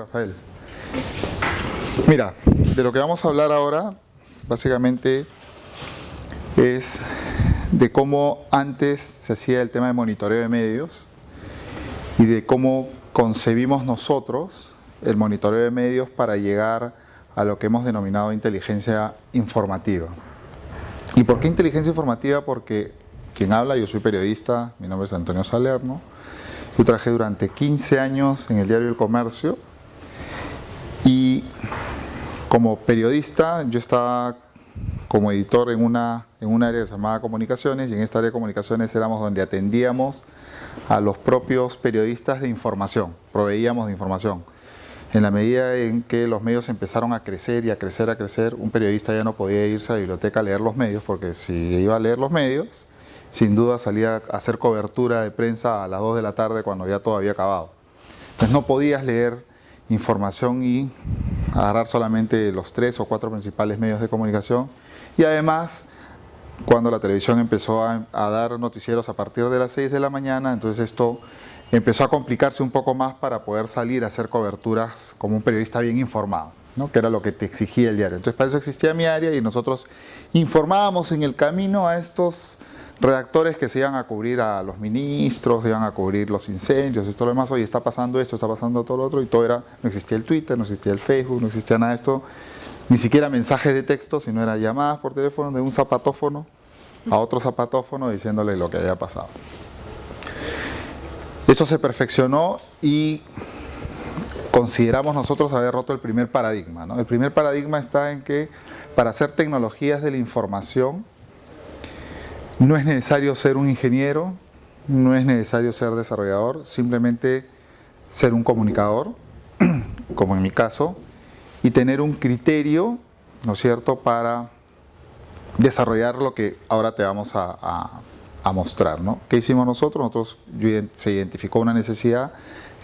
Rafael. Mira, de lo que vamos a hablar ahora, básicamente, es de cómo antes se hacía el tema de monitoreo de medios y de cómo concebimos nosotros el monitoreo de medios para llegar a lo que hemos denominado inteligencia informativa. ¿Y por qué inteligencia informativa? Porque quien habla, yo soy periodista, mi nombre es Antonio Salerno, yo trabajé durante 15 años en el diario El Comercio y como periodista yo estaba como editor en un área que se llamaba Comunicaciones, y en esta área de Comunicaciones éramos donde atendíamos a los propios periodistas de información, proveíamos de información. En la medida en que los medios empezaron a crecer y a crecer, un periodista ya no podía irse a la biblioteca a leer los medios, porque si iba a leer los medios, sin duda salía a hacer cobertura de prensa a las 2 de la tarde cuando ya todo había acabado. Entonces no podías leer información y agarrar solamente los 3 o 4 principales medios de comunicación. Y además, cuando la televisión empezó a dar noticieros a partir de las 6 de la mañana, entonces esto empezó a complicarse un poco más para poder salir a hacer coberturas como un periodista bien informado, ¿no? Que era lo que te exigía el diario. Entonces para eso existía mi área y nosotros informábamos en el camino a estos redactores que se iban a cubrir a los ministros, se iban a cubrir los incendios y todo lo demás. Oye, está pasando esto, está pasando todo lo otro, y todo era, no existía el Twitter, no existía el Facebook, no existía nada de esto, ni siquiera mensajes de texto, sino era llamadas por teléfono de un zapatófono a otro zapatófono diciéndole lo que había pasado. Eso se perfeccionó y consideramos nosotros haber roto el primer paradigma, ¿no? El primer paradigma está en que para hacer tecnologías de la información no es necesario ser un ingeniero, no es necesario ser desarrollador, simplemente ser un comunicador, como en mi caso, y tener un criterio, ¿no es cierto?, para desarrollar lo que ahora te vamos a mostrar, ¿no? ¿Qué hicimos nosotros? Se identificó una necesidad,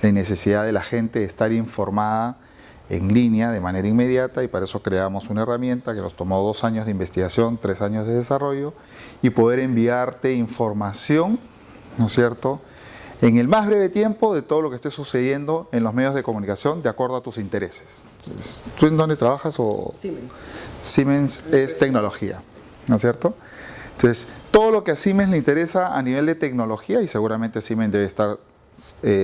la necesidad de la gente de estar informada en línea de manera inmediata, y para eso creamos una herramienta que nos tomó 2 años de investigación, 3 años de desarrollo, y poder enviarte información, ¿no es cierto?, en el más breve tiempo de todo lo que esté sucediendo en los medios de comunicación de acuerdo a tus intereses. Entonces, ¿tú en dónde trabajas? Siemens. Siemens es tecnología, ¿no es cierto? Entonces, todo lo que a Siemens le interesa a nivel de tecnología, y seguramente Siemens debe estar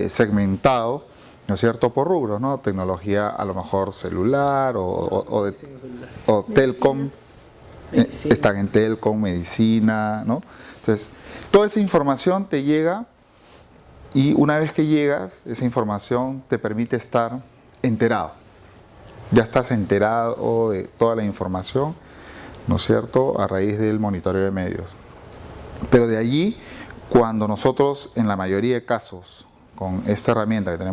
segmentado, ¿no es cierto?, por rubros, ¿no? Tecnología a lo mejor celular o telcom, están en telcom, medicina, ¿no? Entonces, toda esa información te llega, y una vez que llegas, esa información te permite estar enterado. Ya estás enterado de toda la información, ¿no es cierto?, a raíz del monitoreo de medios. Pero de allí, cuando nosotros, en la mayoría de casos, con esta herramienta que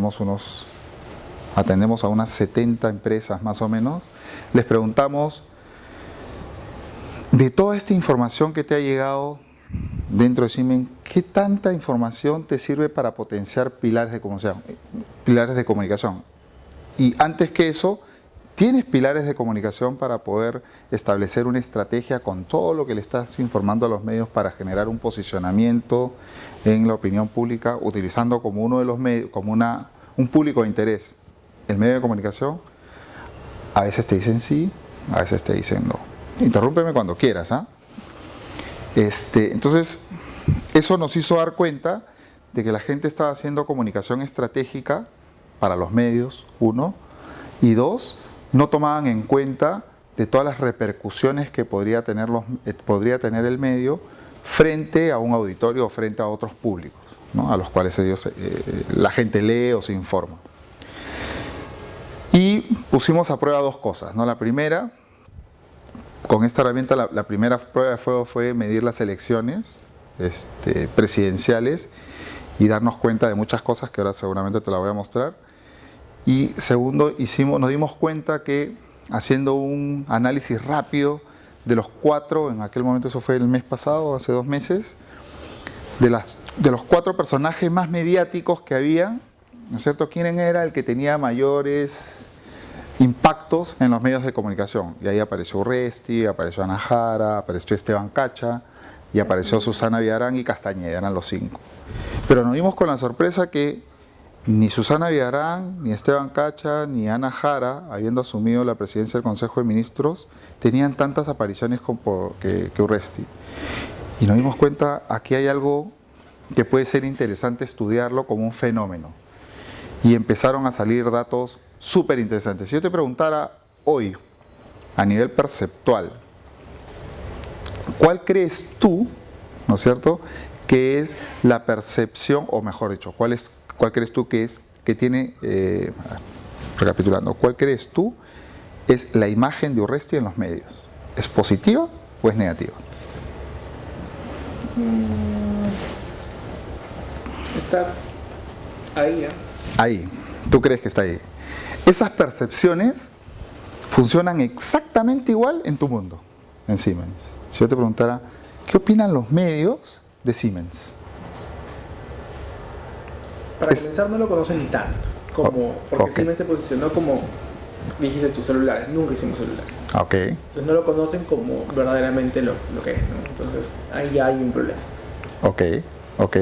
atendemos a unas 70 empresas más o menos, les preguntamos, de toda esta información que te ha llegado dentro de Siemens, ¿qué tanta información te sirve para potenciar pilares de comunicación? Y antes que eso, ¿tienes pilares de comunicación para poder establecer una estrategia con todo lo que le estás informando a los medios para generar un posicionamiento en la opinión pública, utilizando como uno de los medios, como un público de interés, el medio de comunicación? A veces te dicen sí, a veces te dicen no. Interrúmpeme cuando quieras, ¿ah? Entonces, eso nos hizo dar cuenta de que la gente estaba haciendo comunicación estratégica para los medios, 1, y 2, no tomaban en cuenta de todas las repercusiones que podría tener el medio frente a un auditorio o frente a otros públicos, ¿no?, a los cuales la gente lee o se informa. Y pusimos a prueba 2 cosas, ¿no? La primera, con esta herramienta, la primera prueba de fuego fue medir las elecciones presidenciales y darnos cuenta de muchas cosas que ahora seguramente te la voy a mostrar. Y segundo, nos dimos cuenta que haciendo un análisis rápido de los 4, en aquel momento eso fue el mes pasado, hace 2 meses, de los 4 personajes más mediáticos que había, ¿no es cierto?, ¿quién era el que tenía mayores impactos en los medios de comunicación? Y ahí apareció Urresti, apareció Ana Jara, apareció Esteban Cacha, y apareció Susana Villarán y Castañeda, eran los 5. Pero nos dimos con la sorpresa que ni Susana Villarán, ni Esteban Cacha, ni Ana Jara, habiendo asumido la presidencia del Consejo de Ministros, tenían tantas apariciones que Urresti. Y nos dimos cuenta, aquí hay algo que puede ser interesante estudiarlo como un fenómeno. Y empezaron a salir datos súper interesantes. Si yo te preguntara hoy, a nivel perceptual, ¿cuál crees tú, no es cierto?, que es la percepción, o mejor dicho, ¿cuál crees tú que tiene, recapitulando, cuál crees tú es la imagen de Urresti en los medios? ¿Es positiva o es negativa? Está ahí, ¿eh? Ahí, ¿tú crees que está ahí? Esas percepciones funcionan exactamente igual en tu mundo, en Siemens. Si yo te preguntara, ¿qué opinan los medios de Siemens? Para comenzar, no lo conocen tanto, porque Siemens se posicionó como, dijiste tus celulares, nunca hicimos celulares. Ok. Entonces no lo conocen como verdaderamente lo que es, ¿no? Entonces ahí ya hay un problema. Ok.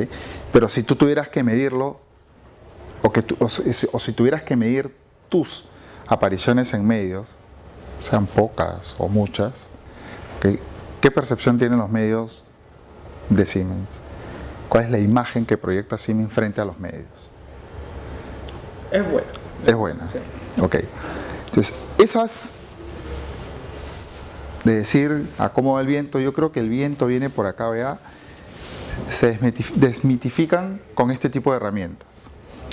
Pero si tú tuvieras que medirlo, o si tuvieras que medir tus apariciones en medios, sean pocas o muchas, ¿qué percepción tienen los medios de Siemens? ¿Cuál es la imagen que proyecta Siemens frente a los medios? Es buena. Es buena. Sí. Ok. Entonces, esas de decir a cómo va el viento, yo creo que el viento viene por acá, vea, se desmitifican con este tipo de herramientas.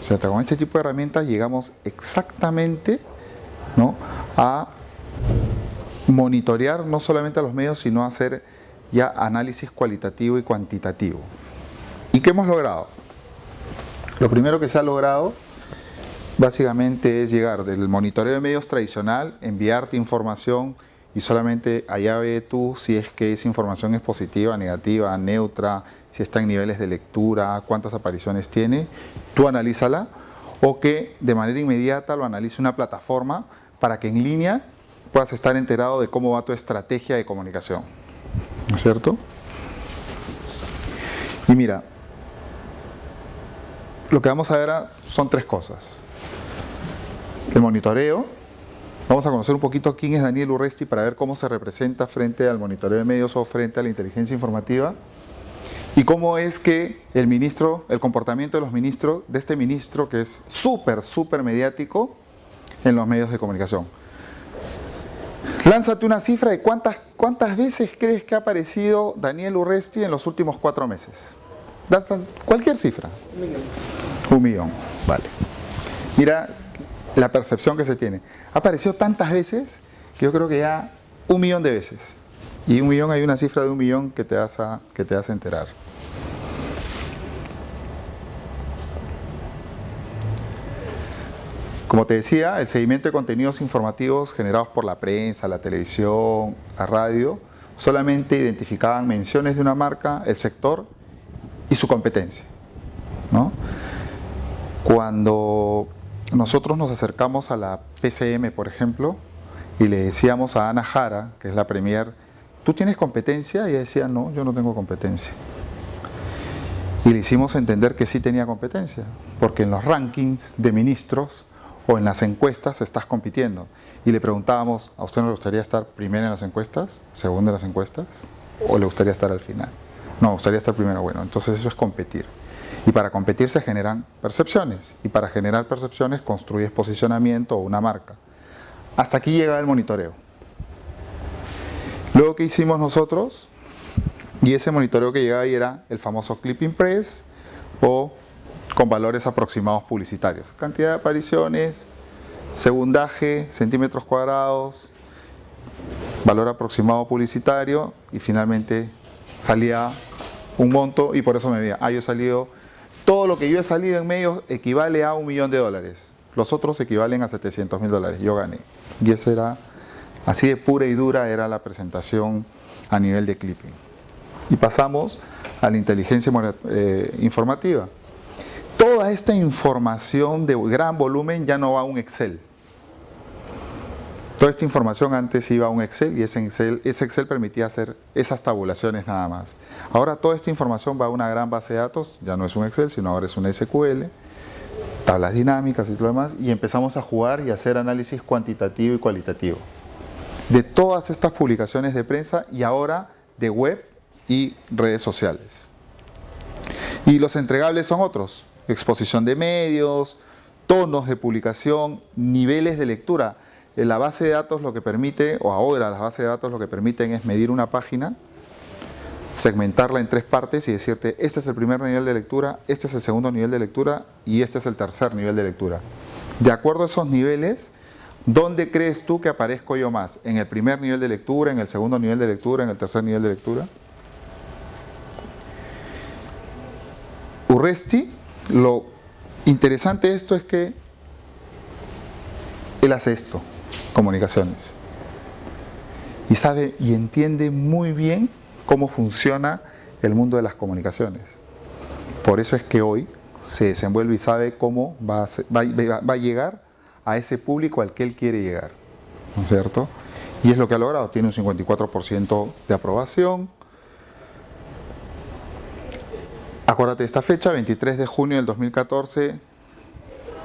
O sea, con este tipo de herramientas llegamos exactamente, ¿no?, a monitorear no solamente a los medios, sino a hacer ya análisis cualitativo y cuantitativo. ¿Y qué hemos logrado? Lo primero que se ha logrado básicamente es llegar del monitoreo de medios tradicional, enviarte información y solamente allá ve tú si es que esa información es positiva, negativa, neutra, si está en niveles de lectura, cuántas apariciones tiene, tú analízala, o que de manera inmediata lo analice una plataforma para que en línea puedas estar enterado de cómo va tu estrategia de comunicación, ¿no es cierto? Y mira, lo que vamos a ver son tres cosas. El monitoreo. Vamos a conocer un poquito quién es Daniel Urresti para ver cómo se representa frente al monitoreo de medios o frente a la inteligencia informativa. Y cómo es que el comportamiento de los ministros, de este ministro que es súper mediático en los medios de comunicación. Lánzate una cifra de cuántas veces crees que ha aparecido Daniel Urresti en los últimos 4 meses. Cualquier cifra. 1 millón. 1 millón, vale. Mira la percepción que se tiene. Ha aparecido tantas veces que yo creo que ya 1 millón de veces. Y 1 millón, hay una cifra de 1 millón que te vas a enterar. Como te decía, el seguimiento de contenidos informativos generados por la prensa, la televisión, la radio, solamente identificaban menciones de una marca, el sector y su competencia, ¿no? Cuando nosotros nos acercamos a la PCM, por ejemplo, y le decíamos a Ana Jara, que es la premier, ¿tú tienes competencia? Y ella decía, no, yo no tengo competencia. Y le hicimos entender que sí tenía competencia, porque en los rankings de ministros o en las encuestas estás compitiendo. Y le preguntábamos, ¿a usted no le gustaría estar primero en las encuestas, segundo en las encuestas, o le gustaría estar al final? No, me gustaría estar primero. Bueno, entonces eso es competir. Y para competir se generan percepciones, y para generar percepciones construyes posicionamiento o una marca. Hasta aquí llega el monitoreo. Luego, ¿qué hicimos nosotros? Y ese monitoreo que llegaba ahí era el famoso Clipping Press o con valores aproximados publicitarios. Cantidad de apariciones, segundaje, centímetros cuadrados, valor aproximado publicitario y finalmente salía un monto y por eso me veía, yo he salido, todo lo que yo he salido en medios equivale a $1 millón. Los otros equivalen a $700.000, yo gané. Y esa era, así de pura y dura era la presentación a nivel de clipping. Y pasamos a la inteligencia informativa. Toda esta información de gran volumen ya no va a un Excel. Toda esta información antes iba a un Excel y ese Excel permitía hacer esas tabulaciones nada más. Ahora toda esta información va a una gran base de datos, ya no es un Excel, sino ahora es un SQL, tablas dinámicas y todo lo demás, y empezamos a jugar y a hacer análisis cuantitativo y cualitativo de todas estas publicaciones de prensa y ahora de web y redes sociales. Y los entregables son otros: exposición de medios, tonos de publicación, niveles de lectura. En la base de datos lo que permite, o ahora las bases de datos lo que permiten es medir una página, segmentarla en 3 partes y decirte: este es el primer nivel de lectura, este es el segundo nivel de lectura y este es el tercer nivel de lectura. De acuerdo a esos niveles, ¿dónde crees tú que aparezco yo más? ¿En el primer nivel de lectura, en el segundo nivel de lectura, en el tercer nivel de lectura? Urresti, lo interesante de esto es que él hace esto, comunicaciones, y sabe y entiende muy bien cómo funciona el mundo de las comunicaciones. Por eso es que hoy se desenvuelve y sabe cómo va a llegar a ese público al que él quiere llegar, ¿no es cierto? Y es lo que ha logrado. Tiene un 54% de aprobación. Acuérdate de esta fecha, 23 de junio del 2014,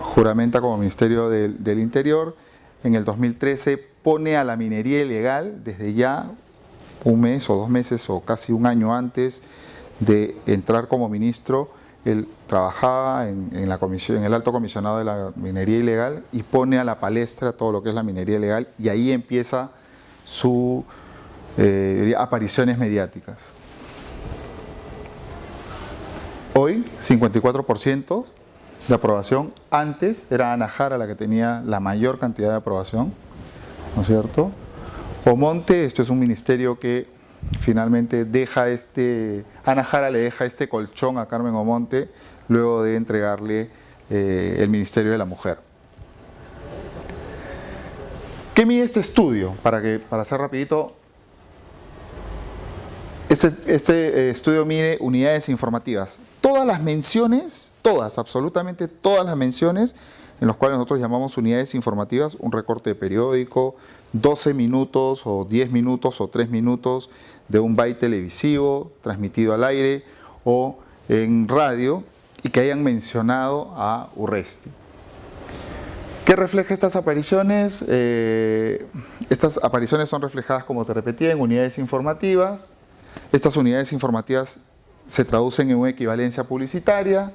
juramenta como Ministerio del Interior. En el 2013 pone a la minería ilegal desde ya un mes o 2 meses o casi un año antes de entrar como ministro. Él trabajaba en la comisión, en el Alto Comisionado de la Minería Ilegal, y pone a la palestra todo lo que es la minería ilegal, y ahí empieza sus apariciones mediáticas. Hoy, 54% de aprobación. Antes era Ana Jara la que tenía la mayor cantidad de aprobación, ¿no es cierto? Omonte, esto es un ministerio que finalmente deja Ana Jara le deja este colchón a Carmen Omonte luego de entregarle el Ministerio de la Mujer. ¿Qué mide este estudio? Para hacer rapidito, este estudio mide unidades informativas. Todas las menciones, absolutamente todas las menciones, en los cuales nosotros llamamos unidades informativas: un recorte de periódico, 12 minutos o 10 minutos o 3 minutos de un byte televisivo transmitido al aire o en radio, y que hayan mencionado a Urresti. ¿Qué refleja estas apariciones? Estas apariciones son reflejadas, como te repetía, en unidades informativas. Estas unidades informativas se traducen en una equivalencia publicitaria.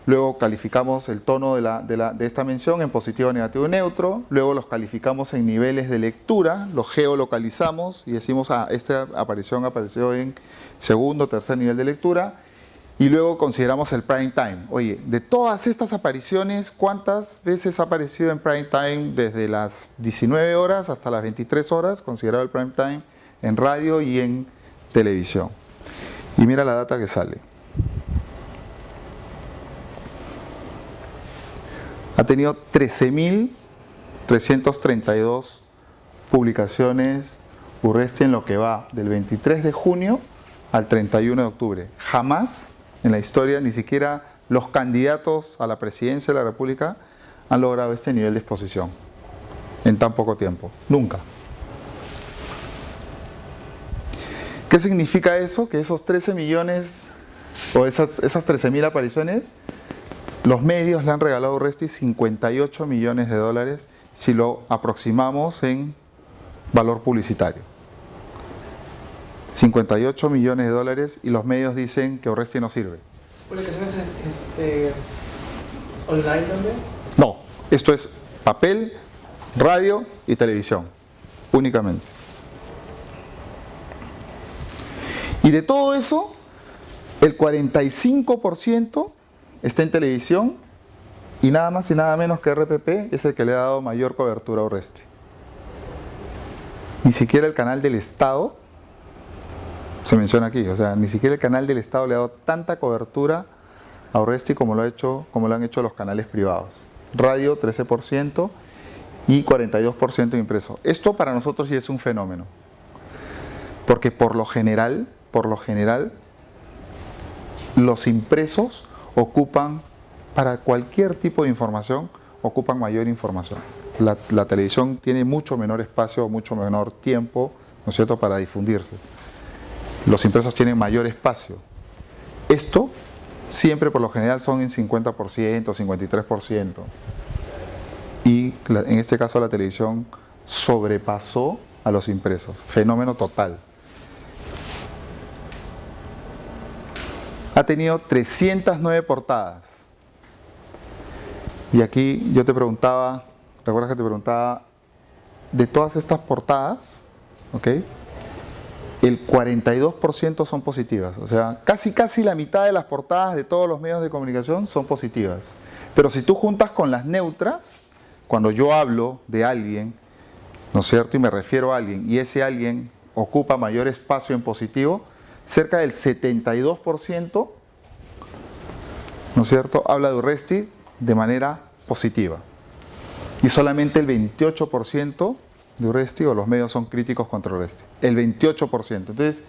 Luego calificamos el tono de esta mención en positivo, negativo y neutro. Luego los calificamos en niveles de lectura, los geolocalizamos y decimos: esta aparición apareció en segundo, tercer nivel de lectura. Y luego consideramos el prime time. Oye, de todas estas apariciones, ¿cuántas veces ha aparecido en prime time desde las 19 horas hasta las 23 horas? Considerado el prime time en radio y en televisión. Y mira la data que sale. Ha tenido 13.332 publicaciones Urresti en lo que va del 23 de junio al 31 de octubre. Jamás en la historia, ni siquiera los candidatos a la presidencia de la República han logrado este nivel de exposición en tan poco tiempo. Nunca. ¿Qué significa eso? Que esos 13 millones o esas 13.000 apariciones, los medios le han regalado a Urresti 58 millones de dólares si lo aproximamos en valor publicitario. 58 millones de dólares, y los medios dicen que Urresti no sirve. ¿Publicaciones online también? No, esto es papel, radio y televisión, únicamente. Y de todo eso, el 45% está en televisión, y nada más y nada menos que RPP es el que le ha dado mayor cobertura a Urresti. Ni siquiera el canal del Estado se menciona aquí, o sea, ni siquiera el canal del Estado le ha dado tanta cobertura a Urresti como lo han hecho los canales privados. Radio 13% y 42% impreso. Esto para nosotros sí es un fenómeno, porque por lo general, los impresos ocupan, para cualquier tipo de información, ocupan mayor información. La televisión tiene mucho menor espacio, mucho menor tiempo, ¿no es cierto?, para difundirse. Los impresos tienen mayor espacio. Esto siempre por lo general son en 50%, 53%. Y en este caso la televisión sobrepasó a los impresos. Fenómeno total. Ha tenido 309 portadas. Y aquí yo te preguntaba, ¿recuerdas que te preguntaba de todas estas portadas? ¿Ok? El 42% son positivas. O sea, casi la mitad de las portadas de todos los medios de comunicación son positivas. Pero si tú juntas con las neutras, cuando yo hablo de alguien, ¿no es cierto? Y me refiero a alguien, y ese alguien ocupa mayor espacio en positivo, cerca del 72%, ¿no es cierto?, habla de Urresti de manera positiva. Y solamente el 28% de Urresti, o los medios son críticos contra Urresti. El 28%. Entonces,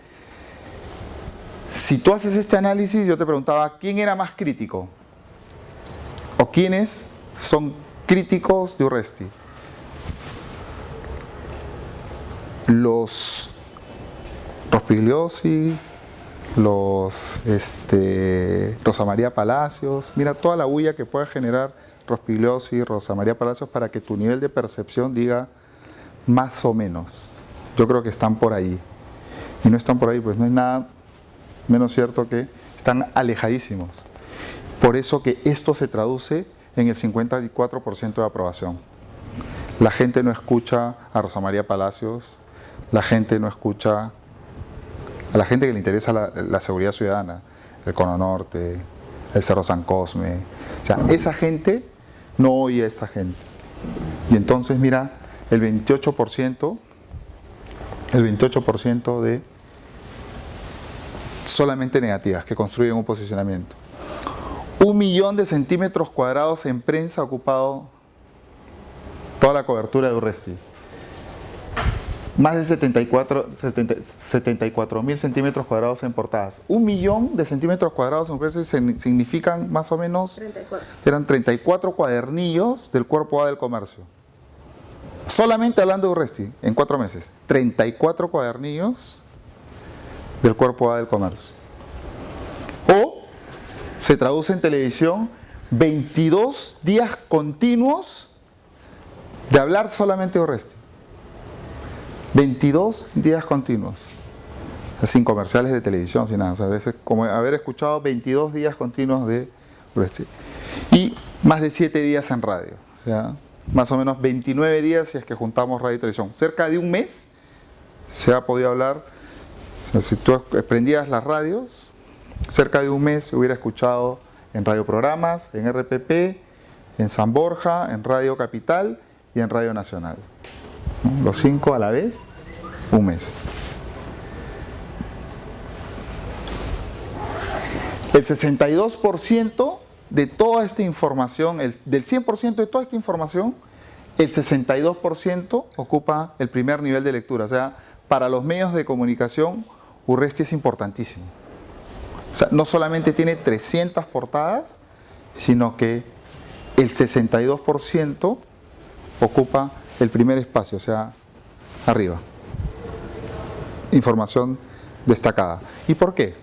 si tú haces este análisis, yo te preguntaba, ¿quién era más crítico? ¿O quiénes son críticos de Urresti? Los Rospigliosi, Rosa María Palacios. Mira toda la bulla que puede generar Rospigliosi, Rosa María Palacios para que tu nivel de percepción diga más o menos. Yo creo que están por ahí. Y no están por ahí, pues no hay nada menos cierto que están alejadísimos. Por eso que esto se traduce en el 54% de aprobación. La gente no escucha a Rosa María Palacios, la gente no escucha a la gente que le interesa la seguridad ciudadana, el Cono Norte, el Cerro San Cosme. O sea, esa gente no oye a esta gente. Y entonces, mira, el 28% de solamente negativas, que construyen un posicionamiento. 1 millón de centímetros cuadrados en prensa ha ocupado toda la cobertura de Urresti. Más de 74.000 centímetros cuadrados en portadas. 1 millón de centímetros cuadrados en Urresti significan más o menos, 34. Eran 34 cuadernillos del Cuerpo A del Comercio. Solamente hablando de Urresti, en 4 meses. 34 cuadernillos del Cuerpo A del Comercio. O se traduce en televisión 22 días continuos de hablar solamente de Urresti. 22 días continuos. Sin comerciales de televisión, sin nada. O sea, a veces como haber escuchado 22 días continuos de Urresti. Y más de 7 días en radio. O sea, más o menos 29 días si es que juntamos radio y televisión. Cerca de un mes se ha podido hablar. O sea, si tú prendías las radios, cerca de un mes se hubiera escuchado en radioprogramas, en RPP, en San Borja, en Radio Capital y en Radio Nacional. ¿No? Los 5 a la vez, un mes. El 62% de toda esta información, del 100% de toda esta información, el 62% ocupa el primer nivel de lectura. O sea, para los medios de comunicación, Urresti es importantísimo. O sea, no solamente tiene 300 portadas, sino que el 62% ocupa el primer espacio, o sea, arriba. Información destacada. ¿Y por qué?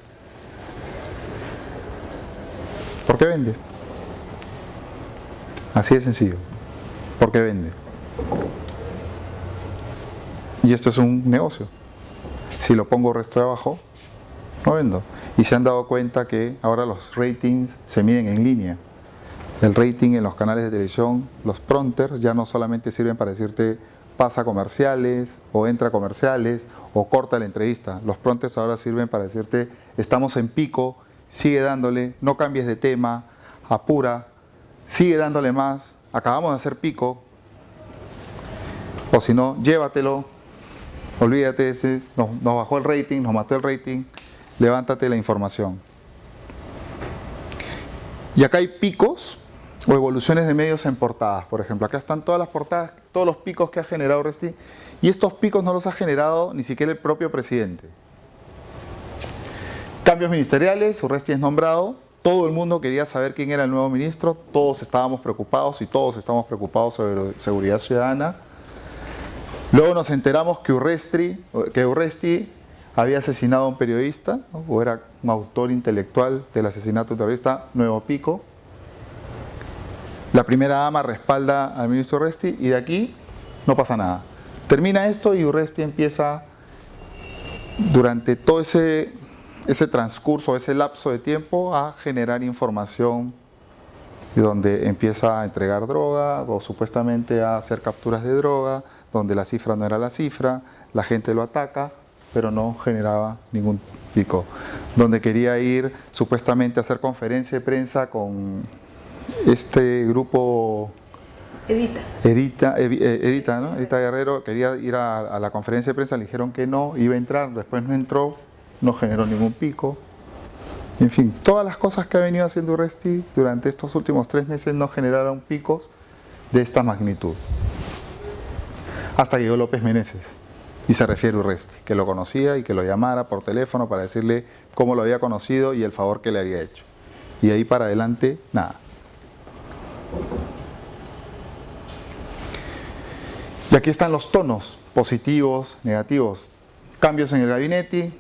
¿Por qué vende? Así de sencillo. ¿Por qué vende? Y esto es un negocio. Si lo pongo resto de abajo, no vendo. Y se han dado cuenta que ahora los ratings se miden en línea. El rating en los canales de televisión, los prompters, ya no solamente sirven para decirte pasa comerciales o entra comerciales o corta la entrevista. Los prompters ahora sirven para decirte estamos en pico, sigue dándole, no cambies de tema, apura, sigue dándole más, acabamos de hacer pico, o si no, llévatelo, olvídate, nos bajó el rating, nos mató el rating, levántate la información. Y acá hay picos o evoluciones de medios en portadas, por ejemplo. Acá están todas las portadas, todos los picos que ha generado Urresti, y estos picos no los ha generado ni siquiera el propio presidente. Cambios ministeriales, Urresti es nombrado, todo el mundo quería saber quién era el nuevo ministro, todos estábamos preocupados y todos estamos preocupados sobre seguridad ciudadana. Luego nos enteramos que Urresti había asesinado a un periodista, ¿no? O era un autor intelectual del asesinato de un terrorista, Nuevo Pico. La primera dama respalda al ministro Urresti y de aquí no pasa nada. Termina esto y Urresti empieza, durante todo ese transcurso, ese lapso de tiempo, a generar información donde empieza a entregar droga o supuestamente a hacer capturas de droga, donde la cifra no era la cifra, la gente lo ataca, pero no generaba ningún pico. Donde quería ir supuestamente a hacer conferencia de prensa con este grupo Edita, ¿no? Edita Guerrero, quería ir a la conferencia de prensa, le dijeron que no, iba a entrar, después no entró, no generó ningún pico. En fin, todas las cosas que ha venido haciendo Urresti durante estos últimos 3 meses no generaron picos de esta magnitud. Hasta que llegó López Meneses y se refiere a Urresti, que lo conocía y que lo llamara por teléfono para decirle cómo lo había conocido y el favor que le había hecho. Y ahí para adelante, nada. Y aquí están los tonos, positivos, negativos. Cambios en el gabinete.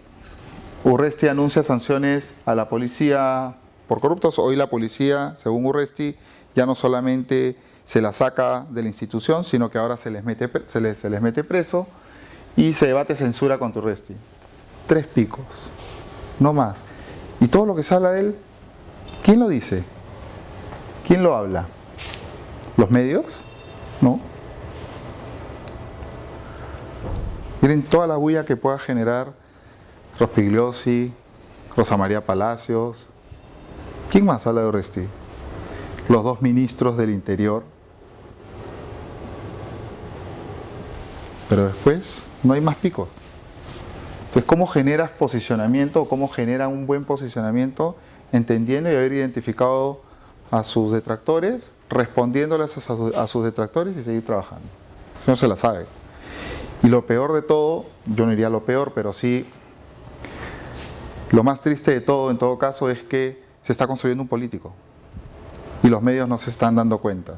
Urresti anuncia sanciones a la policía por corruptos. Hoy la policía, según Urresti, ya no solamente se la saca de la institución, sino que ahora se les mete preso y se debate censura contra Urresti. 3 picos, no más. Y todo lo que se habla de él, ¿quién lo dice? ¿Quién lo habla? ¿Los medios? No. Miren toda la bulla que pueda generar Rospigliosi, Rosa María Palacios. ¿Quién más habla de Urresti? Los 2 ministros del Interior. Pero después no hay más picos. Entonces, ¿cómo generas posicionamiento o cómo genera un buen posicionamiento? Entendiendo y haber identificado a sus detractores, respondiéndoles a sus detractores y seguir trabajando. Eso no se la sabe. Y lo peor de todo, yo no diría lo peor, pero sí, lo más triste de todo, en todo caso, es que se está construyendo un político. Y los medios no se están dando cuenta.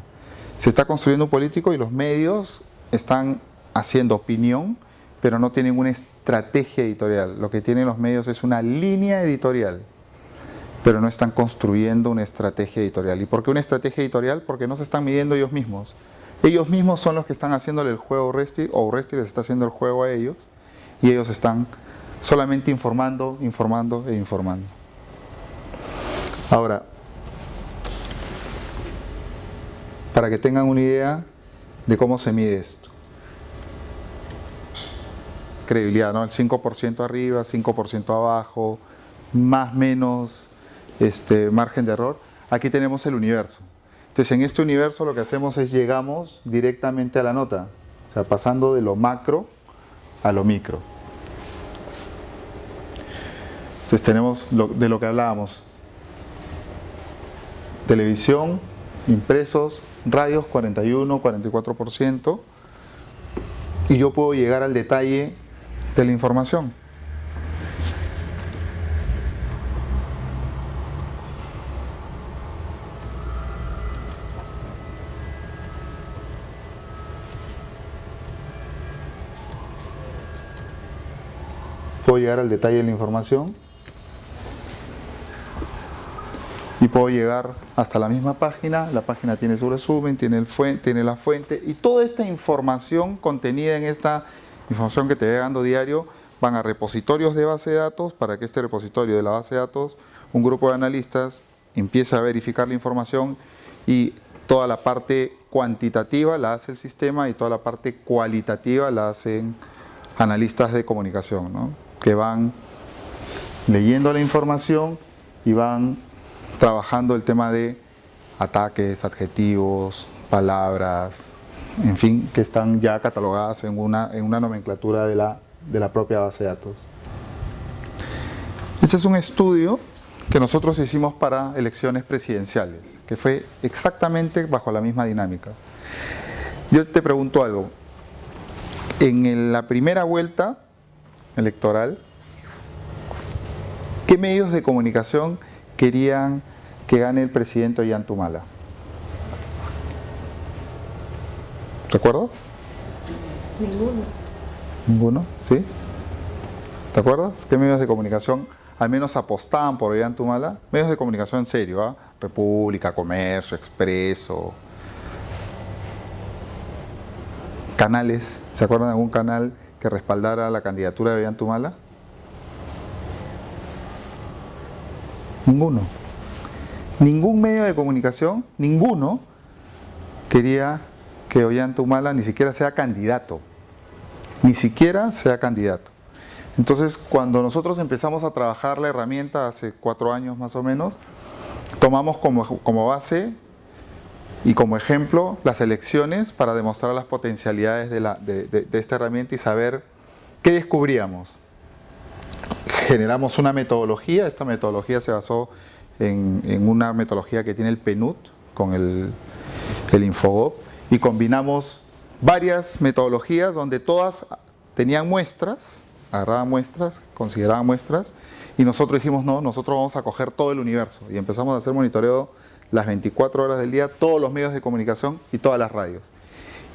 Se está construyendo un político y los medios están haciendo opinión, pero no tienen una estrategia editorial. Lo que tienen los medios es una línea editorial, pero no están construyendo una estrategia editorial. ¿Y por qué una estrategia editorial? Porque no se están midiendo ellos mismos. Ellos mismos son los que están haciéndole el juego a Urresti, o Urresti les está haciendo el juego a ellos, y ellos están solamente informando. Ahora, para que tengan una idea de cómo se mide esto. Credibilidad, ¿no? El 5% arriba, 5% abajo, más menos margen de error. Aquí tenemos el universo. Entonces, en este universo lo que hacemos es llegamos directamente a la nota, o sea, pasando de lo macro a lo micro. Entonces tenemos de lo que hablábamos: televisión, impresos, radios 41, 44%, y yo puedo llegar al detalle de la información. Puedo llegar al detalle de la información y puedo llegar hasta la misma página. La página tiene su resumen, tiene la fuente, y toda esta información contenida en esta información que te va llegando diario van a repositorios de base de datos, para que este repositorio de la base de datos, un grupo de analistas empiece a verificar la información, y toda la parte cuantitativa la hace el sistema y toda la parte cualitativa la hacen analistas de comunicación, ¿no? Que van leyendo la información y van trabajando el tema de ataques, adjetivos, palabras, en fin, que están ya catalogadas en una nomenclatura de la propia base de datos. Este es un estudio que nosotros hicimos para elecciones presidenciales, que fue exactamente bajo la misma dinámica. Yo te pregunto algo. En la primera vuelta electoral, ¿qué medios de comunicación querían que gane el presidente Ollanta-Humala? ¿Recuerdas? Ninguno. ¿Ninguno? ¿Sí? ¿Te acuerdas? ¿Qué medios de comunicación al menos apostaban por Ollantumala? Medios de comunicación en serio, ¿ah? República, Comercio, Expreso. Canales, ¿se acuerdan de algún canal que respaldara la candidatura de Ollantumala? Ninguno. Ningún medio de comunicación, ninguno, quería que Ollantumala ni siquiera sea candidato. Ni siquiera sea candidato. Entonces, cuando nosotros empezamos a trabajar la herramienta hace 4 años más o menos, tomamos como base y como ejemplo las elecciones para demostrar las potencialidades de esta herramienta y saber qué descubríamos. Generamos una metodología, esta metodología se basó en una metodología que tiene el PNUD con el Infogop, y combinamos varias metodologías donde todas tenían muestras, agarraban muestras, consideraban muestras, y nosotros dijimos, no, nosotros vamos a coger todo el universo, y empezamos a hacer monitoreo las 24 horas del día, todos los medios de comunicación y todas las radios.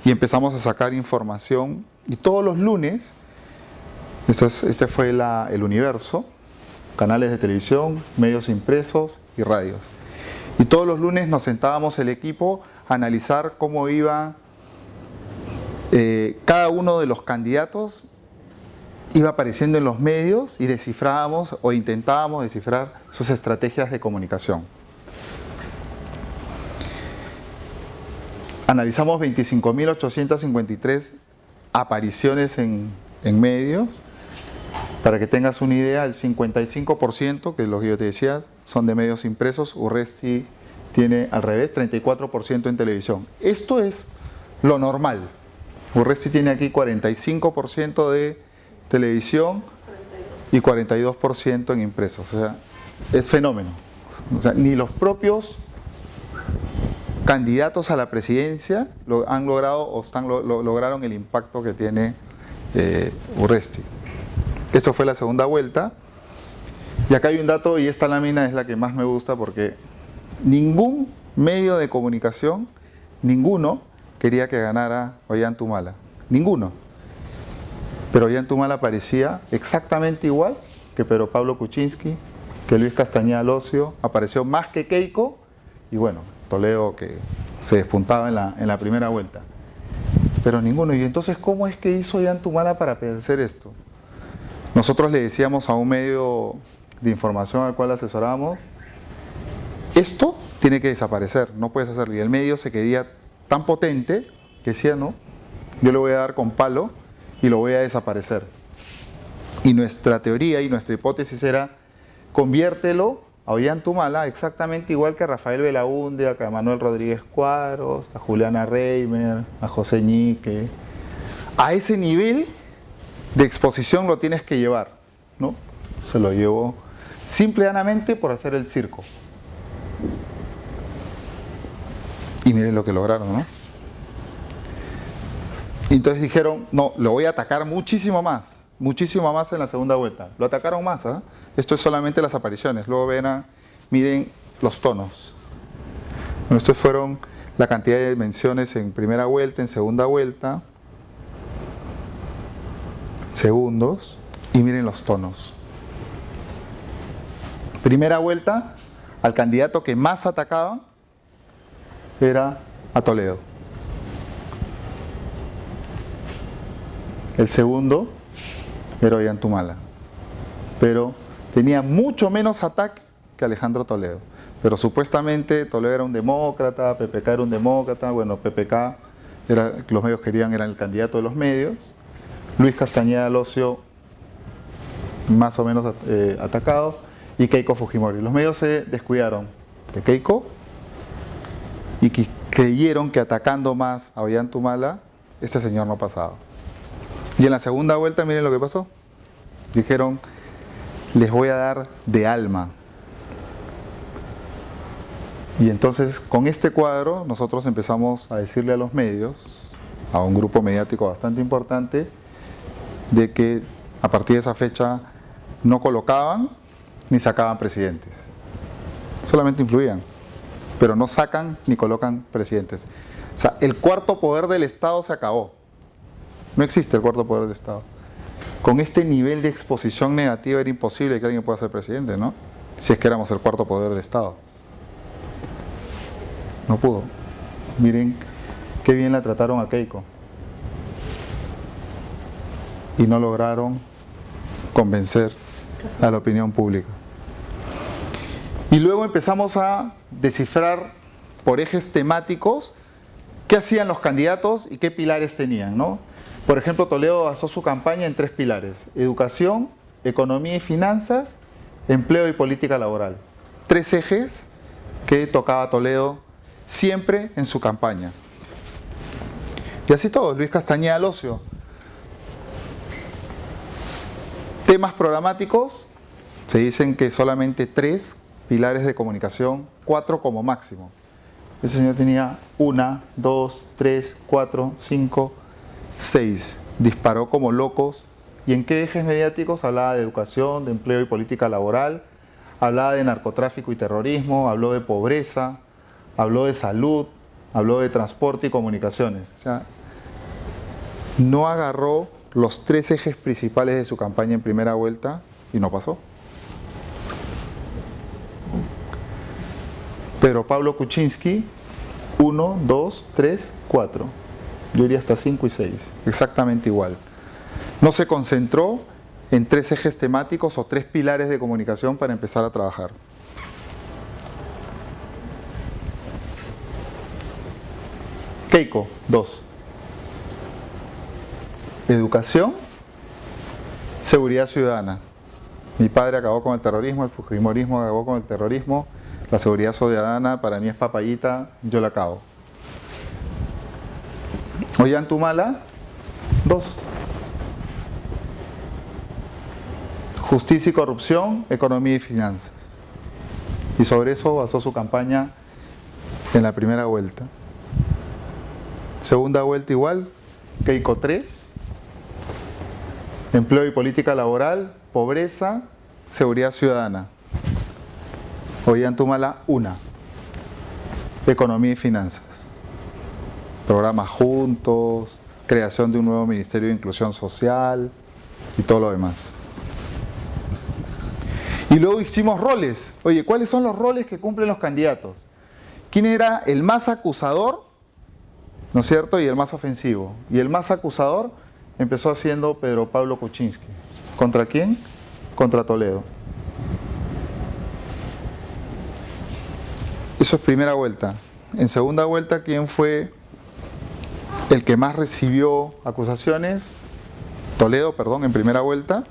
Y empezamos a sacar información, y todos los lunes, este fue el universo, canales de televisión, medios impresos y radios. Y todos los lunes nos sentábamos el equipo a analizar cómo iba cada uno de los candidatos, iba apareciendo en los medios, y descifrábamos o intentábamos descifrar sus estrategias de comunicación. Analizamos 25.853 apariciones en medios. Para que tengas una idea, el 55%, que es lo que yo te decía, son de medios impresos. Urresti tiene al revés, 34% en televisión. Esto es lo normal. Urresti tiene aquí 45% de televisión y 42% en impresos. O sea, es fenómeno. O sea, ni los propios candidatos a la presidencia han logrado o lograron el impacto que tiene Urresti. Esto fue la segunda vuelta, y acá hay un dato, y esta lámina es la que más me gusta porque ningún medio de comunicación, ninguno, quería que ganara Ollantumala, ninguno. Pero Ollantumala parecía exactamente igual que Pedro Pablo Kuczynski, que Luis Castañeda Locio, apareció más que Keiko, y bueno, Toledo, que se despuntaba en la primera vuelta. Pero ninguno. Y entonces, ¿cómo es que hizo Ollantumala para hacer esto? Nosotros le decíamos a un medio de información al cual asesoramos, esto tiene que desaparecer, no puedes hacerlo. Y el medio se quería tan potente que decía, no, yo le voy a dar con palo y lo voy a desaparecer. Y nuestra teoría y nuestra hipótesis era, conviértelo a Ollantumala exactamente igual que a Rafael Belaúnde, a Manuel Rodríguez Cuadros, a Juliana Reimer, a José Ñique. A ese nivel de exposición lo tienes que llevar, ¿no? Se lo llevó simple y llanamente por hacer el circo. Y miren lo que lograron, ¿no? Y entonces dijeron, no, lo voy a atacar muchísimo más en la segunda vuelta. Lo atacaron más, ¿eh? Esto es solamente las apariciones. Luego miren los tonos. Bueno, estos fueron la cantidad de menciones en primera vuelta, en segunda vuelta, segundos, y miren los tonos. Primera vuelta, al candidato que más atacaban era a Toledo. El segundo era Ollantumala, pero tenía mucho menos ataque que Alejandro Toledo. Pero supuestamente Toledo era un demócrata, PPK era un demócrata. Bueno, PPK, los medios querían, era el candidato de los medios. Luis Castañeda Locio, más o menos atacado, y Keiko Fujimori. Los medios se descuidaron de Keiko y creyeron que atacando más a Ollantumala, este señor no pasaba. Y en la segunda vuelta, miren lo que pasó. Dijeron, les voy a dar de alma. Y entonces, con este cuadro, nosotros empezamos a decirle a los medios, a un grupo mediático bastante importante, de que a partir de esa fecha no colocaban ni sacaban presidentes. Solamente influían, pero no sacan ni colocan presidentes. O sea, el cuarto poder del Estado se acabó. No existe el cuarto poder del Estado. con este nivel de exposición negativa era imposible que alguien pueda ser presidente, ¿no? Si es que éramos el cuarto poder del Estado. No pudo. Miren qué bien la trataron a Keiko. Y no lograron convencer a la opinión pública. Y luego empezamos a descifrar por ejes temáticos qué hacían los candidatos y qué pilares tenían, ¿no? Por ejemplo, Toledo basó su campaña en 3 pilares: educación, economía y finanzas, empleo y política laboral. 3 ejes que tocaba Toledo siempre en su campaña. Y así todo, Luis Castañeda Locio. Temas programáticos, se dicen que solamente 3 pilares de comunicación, 4 como máximo. Ese señor tenía 1, 2, 3, 4, 5, 6. Disparó como locos. ¿Y en qué ejes mediáticos? Hablaba de educación, de empleo y política laboral, hablaba de narcotráfico y terrorismo, habló de pobreza, habló de salud, habló de transporte y comunicaciones. O sea, no agarró los 3 ejes principales de su campaña en primera vuelta y no pasó. Pero Pablo Kuczynski, 1, 2, 3, 4. Yo diría hasta 5 y 6. Exactamente igual. No se concentró en 3 ejes temáticos o 3 pilares de comunicación para empezar a trabajar. Keiko, 2. Educación, seguridad ciudadana. Mi padre acabó con el terrorismo, el fujimorismo acabó con el terrorismo. La seguridad ciudadana para mí es papayita, yo la acabo. Ollantumala, 2. Justicia y corrupción, economía y finanzas. Y sobre eso basó su campaña en la primera vuelta. Segunda vuelta igual, Keiko 3. Empleo y política laboral, pobreza, seguridad ciudadana. Ollantumala 1. Economía y finanzas. Programas juntos, creación de un nuevo Ministerio de Inclusión Social y todo lo demás. Y luego hicimos roles. Oye, ¿cuáles son los roles que cumplen los candidatos? ¿Quién era el más acusador, no es cierto? Y el más ofensivo. Y el más acusador empezó haciendo Pedro Pablo Kuczynski. ¿Contra quién? Contra Toledo. Eso es primera vuelta. En segunda vuelta, ¿quién fue el que más recibió acusaciones? Toledo, perdón, en primera vuelta.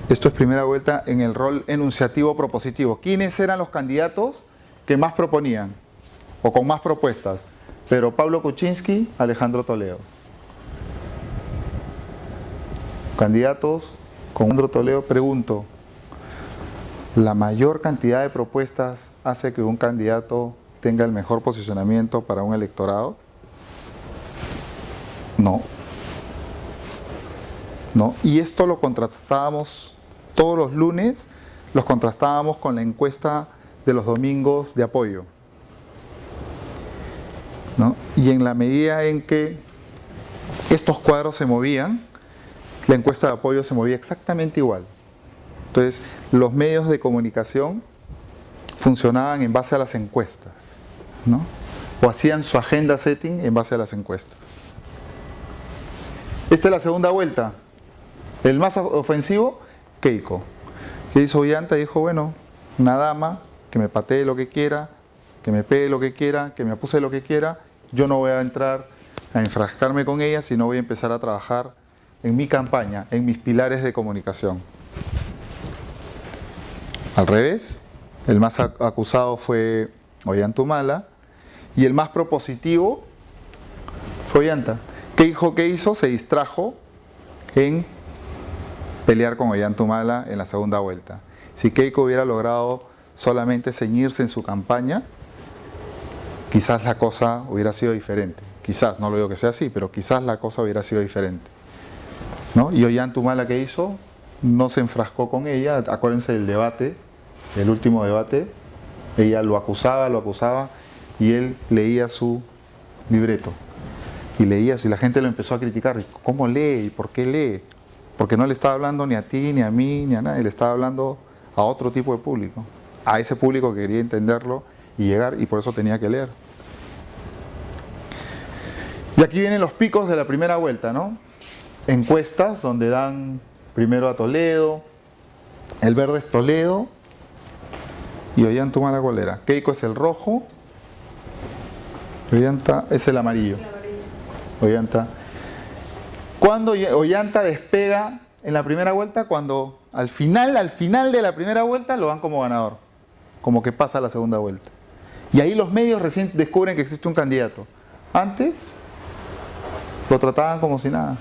Esto es primera vuelta en el rol enunciativo propositivo. ¿Quiénes eran los candidatos que más proponían o con más propuestas? Pedro Pablo Kuczynski, Alejandro Toledo. Candidatos con Alejandro Toledo, pregunto, ¿la mayor cantidad de propuestas hace que un candidato tenga el mejor posicionamiento para un electorado? No. No. Y esto lo contrastábamos todos los lunes, los contrastábamos con la encuesta de los domingos de apoyo, ¿no? Y en la medida en que estos cuadros se movían, la encuesta de apoyo se movía exactamente igual. Entonces, los medios de comunicación funcionaban en base a las encuestas, ¿no? O hacían su agenda setting en base a las encuestas. Esta es la segunda vuelta. El más ofensivo, Keiko. ¿Qué hizo Ollanta? Dijo, bueno, una dama que me patee lo que quiera, que me pegue lo que quiera, que me acuse lo que quiera, yo no voy a entrar a enfrascarme con ella, sino voy a empezar a trabajar en mi campaña, en mis pilares de comunicación. Al revés, el más acusado fue Ollantumala y el más propositivo fue Ollanta. ¿Qué hizo? Se distrajo en pelear con Ollantumala en la segunda vuelta. Si Keiko hubiera logrado solamente ceñirse en su campaña, quizás la cosa hubiera sido diferente. Quizás, no lo digo que sea así, pero quizás la cosa hubiera sido diferente, ¿no? Y Ollantumala, ¿qué hizo? No se enfrascó con ella. Acuérdense del debate, el último debate. Ella lo acusaba y él leía su libreto. Y leía eso y la gente lo empezó a criticar. ¿Cómo lee? ¿Y por qué lee? Porque no le estaba hablando ni a ti, ni a mí, ni a nadie. Le estaba hablando a otro tipo de público. A ese público que quería entenderlo y llegar, y por eso tenía que leer. Y aquí vienen los picos de la primera vuelta, ¿no? Encuestas donde dan primero a Toledo. El verde es Toledo. Y Ollanta ¿cuál era? Keiko es el rojo. Ollanta es el amarillo. Ollanta. ¿Cuándo Ollanta despega en la primera vuelta? Cuando al final de la primera vuelta lo dan como ganador. Como que pasa a la segunda vuelta. Y ahí los medios recién descubren que existe un candidato. Antes lo trataban como si nada.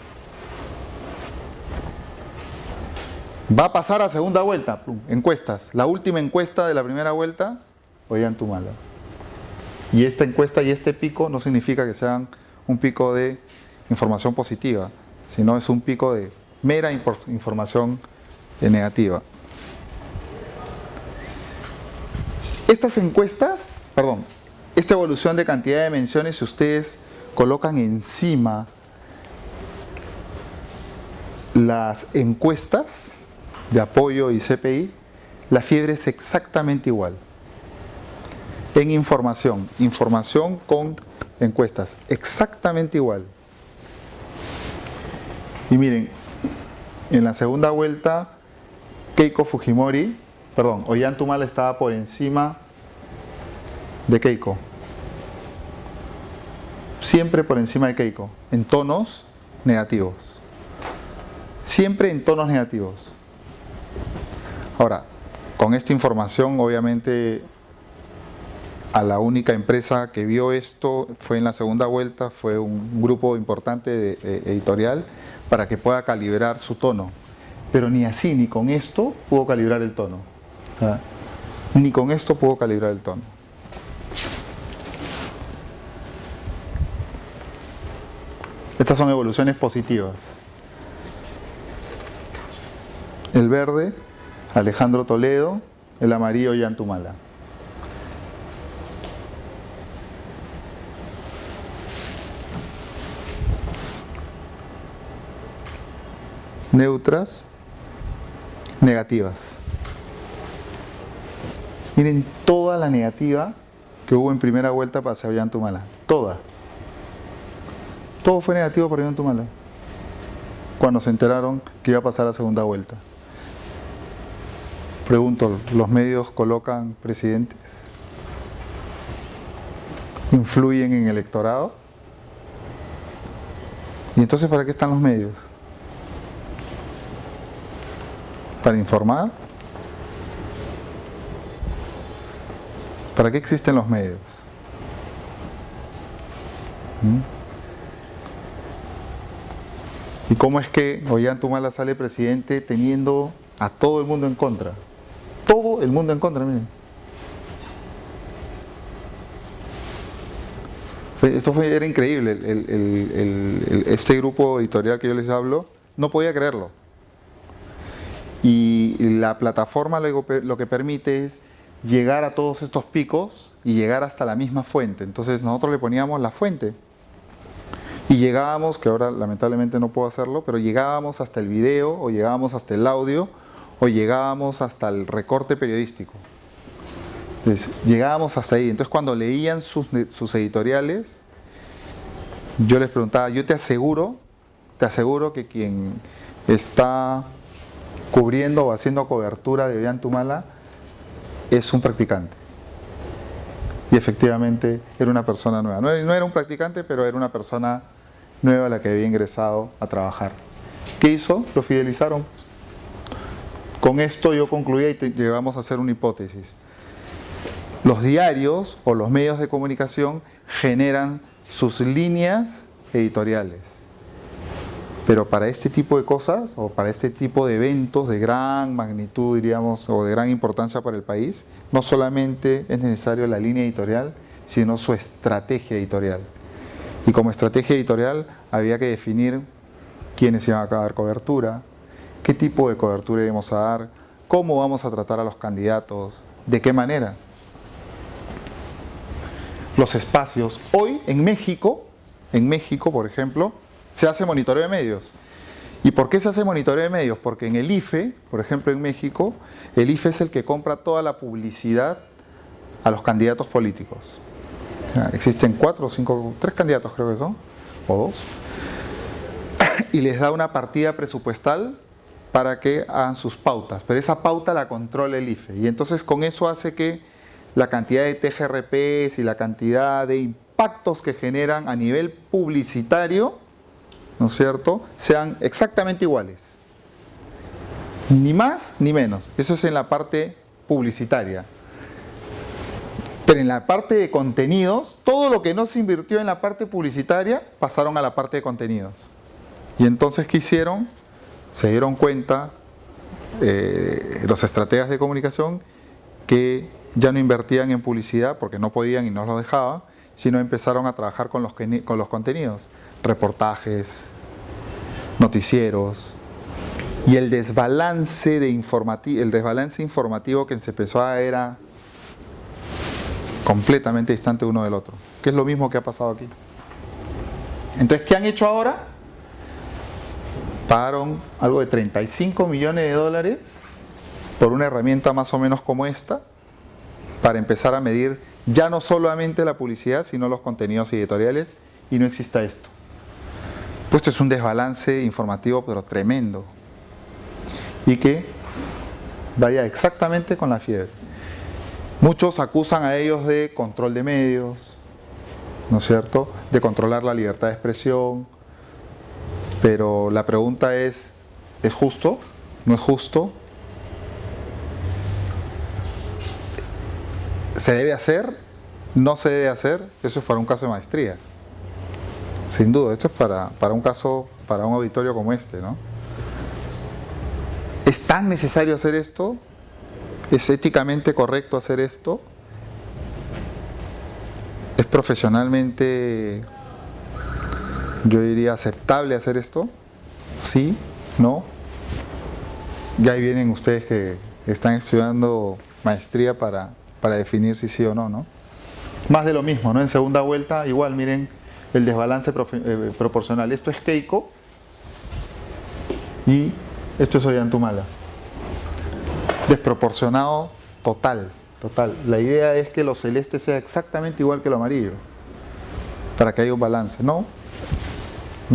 Va a pasar a segunda vuelta. Encuestas. La última encuesta de la primera vuelta, Ollanta Humala. Y esta encuesta y este pico no significa que sean un pico de información positiva, sino es un pico de mera información negativa. Estas encuestas, esta evolución de cantidad de menciones, si ustedes colocan encima las encuestas de apoyo y CPI, la fiebre es exactamente igual. En información con encuestas, exactamente igual. Y miren, en la segunda vuelta, Ollanta Humala estaba por encima de Keiko. Siempre por encima de Keiko, en tonos negativos. Siempre en tonos negativos. Ahora, con esta información, obviamente, a la única empresa que vio esto fue en la segunda vuelta, fue un grupo importante de editorial para que pueda calibrar su tono. Pero ni así, ni con esto pudo calibrar el tono. Ni con esto pudo calibrar el tono. Estas son evoluciones positivas. El verde, Alejandro Toledo, el amarillo, Ollanta Humala. Neutras, negativas. Miren toda la negativa que hubo en primera vuelta para Ollanta Humala. Toda. Todo fue negativo para Ollanta Humala. Cuando se enteraron que iba a pasar a segunda vuelta. Pregunto, ¿los medios colocan presidentes? ¿Influyen en el electorado? ¿Y entonces para qué están los medios? ¿Para informar? ¿Para qué existen los medios? ¿Y cómo es que Ollanta Humala sale presidente teniendo a todo el mundo en contra? Todo el mundo en contra, miren. Era increíble. Este grupo editorial que yo les hablo no podía creerlo. Y la plataforma lo que permite es llegar a todos estos picos y llegar hasta la misma fuente. Entonces nosotros le poníamos la fuente y llegábamos, que ahora lamentablemente no puedo hacerlo, pero llegábamos hasta el video o llegábamos hasta el audio o llegábamos hasta el recorte periodístico. Entonces, llegábamos hasta ahí. Entonces cuando leían sus editoriales, yo les preguntaba, yo te aseguro que quien está cubriendo o haciendo cobertura de Ollanta Humala es un practicante. Y efectivamente era una persona nueva. No era un practicante, pero era una persona nueva la que había ingresado a trabajar. ¿Qué hizo? Lo fidelizaron. Con esto yo concluía y llegamos a hacer una hipótesis. Los diarios o los medios de comunicación generan sus líneas editoriales. Pero para este tipo de cosas o para este tipo de eventos de gran magnitud, diríamos, o de gran importancia para el país, no solamente es necesario la línea editorial, sino su estrategia editorial. Y como estrategia editorial había que definir quiénes iban a dar cobertura, qué tipo de cobertura íbamos a dar, cómo vamos a tratar a los candidatos, de qué manera. Los espacios. Hoy en México en México, por ejemplo, se hace monitoreo de medios. ¿Y por qué se hace monitoreo de medios? Porque en el IFE, por ejemplo en México, el IFE es el que compra toda la publicidad a los candidatos políticos. Existen 4 o 5, 3 candidatos creo que son, o 2, y les da una partida presupuestal para que hagan sus pautas, pero esa pauta la controla el IFE, y entonces con eso hace que la cantidad de TGRPs y la cantidad de impactos que generan a nivel publicitario, ¿no es cierto?, sean exactamente iguales. Ni más ni menos. Eso es en la parte publicitaria. Pero en la parte de contenidos, todo lo que no se invirtió en la parte publicitaria, pasaron a la parte de contenidos. Y entonces, ¿qué hicieron? Se dieron cuenta los estrategas de comunicación que ya no invertían en publicidad porque no podían y no los dejaba, sino empezaron a trabajar con los contenidos, reportajes, noticieros, y el desbalance informativo que se empezó a dar era completamente distante uno del otro, que es lo mismo que ha pasado aquí. Entonces, ¿qué han hecho ahora? Pagaron algo de 35 millones de dólares por una herramienta más o menos como esta, para empezar a medir ya no solamente la publicidad, sino los contenidos editoriales, y no exista esto. Pues esto es un desbalance informativo, pero tremendo, y que vaya exactamente con la fiebre. Muchos acusan a ellos de control de medios, ¿no es cierto?, de controlar la libertad de expresión, pero la pregunta ¿es justo? ¿No es justo? ¿Se debe hacer? ¿No se debe hacer? Eso es para un caso de maestría. Sin duda, esto es para un caso, para un auditorio como este, ¿no? ¿Es tan necesario hacer esto? ¿Es éticamente correcto hacer esto? ¿Es profesionalmente, yo diría, aceptable hacer esto? ¿Sí? ¿No? Ya ahí vienen ustedes que están estudiando maestría para definir si sí o no, ¿no? Más de lo mismo, ¿no? En segunda vuelta, igual, miren el desbalance proporcional. Esto es Keiko y esto es Ollantumala. Desproporcionado total. La idea es que lo celeste sea exactamente igual que lo amarillo, para que haya un balance. No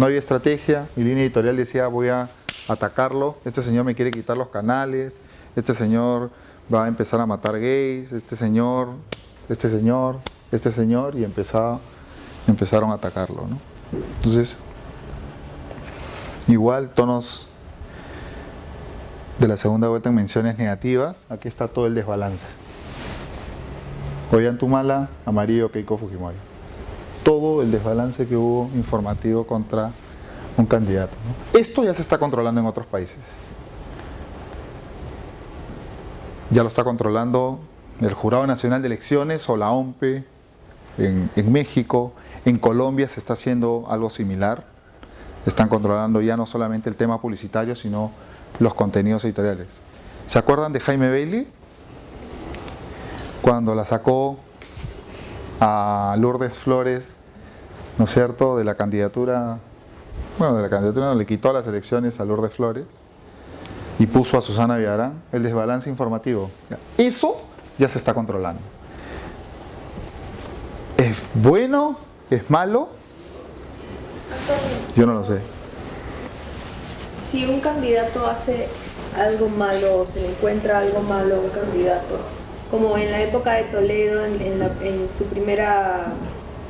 había estrategia, mi línea editorial decía voy a atacarlo, este señor me quiere quitar los canales, este señor va a empezar a matar gays, este señor, y empezaron a atacarlo, ¿no? Entonces, igual tonos de la segunda vuelta en menciones negativas, aquí está todo el desbalance. Ollantumala, amarillo, Keiko Fujimori. Todo el desbalance que hubo informativo contra un candidato, ¿no? Esto ya se está controlando en otros países. Ya lo está controlando el Jurado Nacional de Elecciones o la OMPE en México. En Colombia se está haciendo algo similar. Están controlando ya no solamente el tema publicitario, sino los contenidos editoriales. ¿Se acuerdan de Jaime Bailey? Cuando la sacó a Lourdes Flores, ¿no es cierto?, de la candidatura, no, le quitó las elecciones a Lourdes Flores y puso a Susana Villarán, el desbalance informativo. Eso ya se está controlando. ¿Es bueno? ¿Es malo? Yo no lo sé. Si un candidato hace algo malo o se le encuentra algo malo a un candidato, como en la época de Toledo, en su primera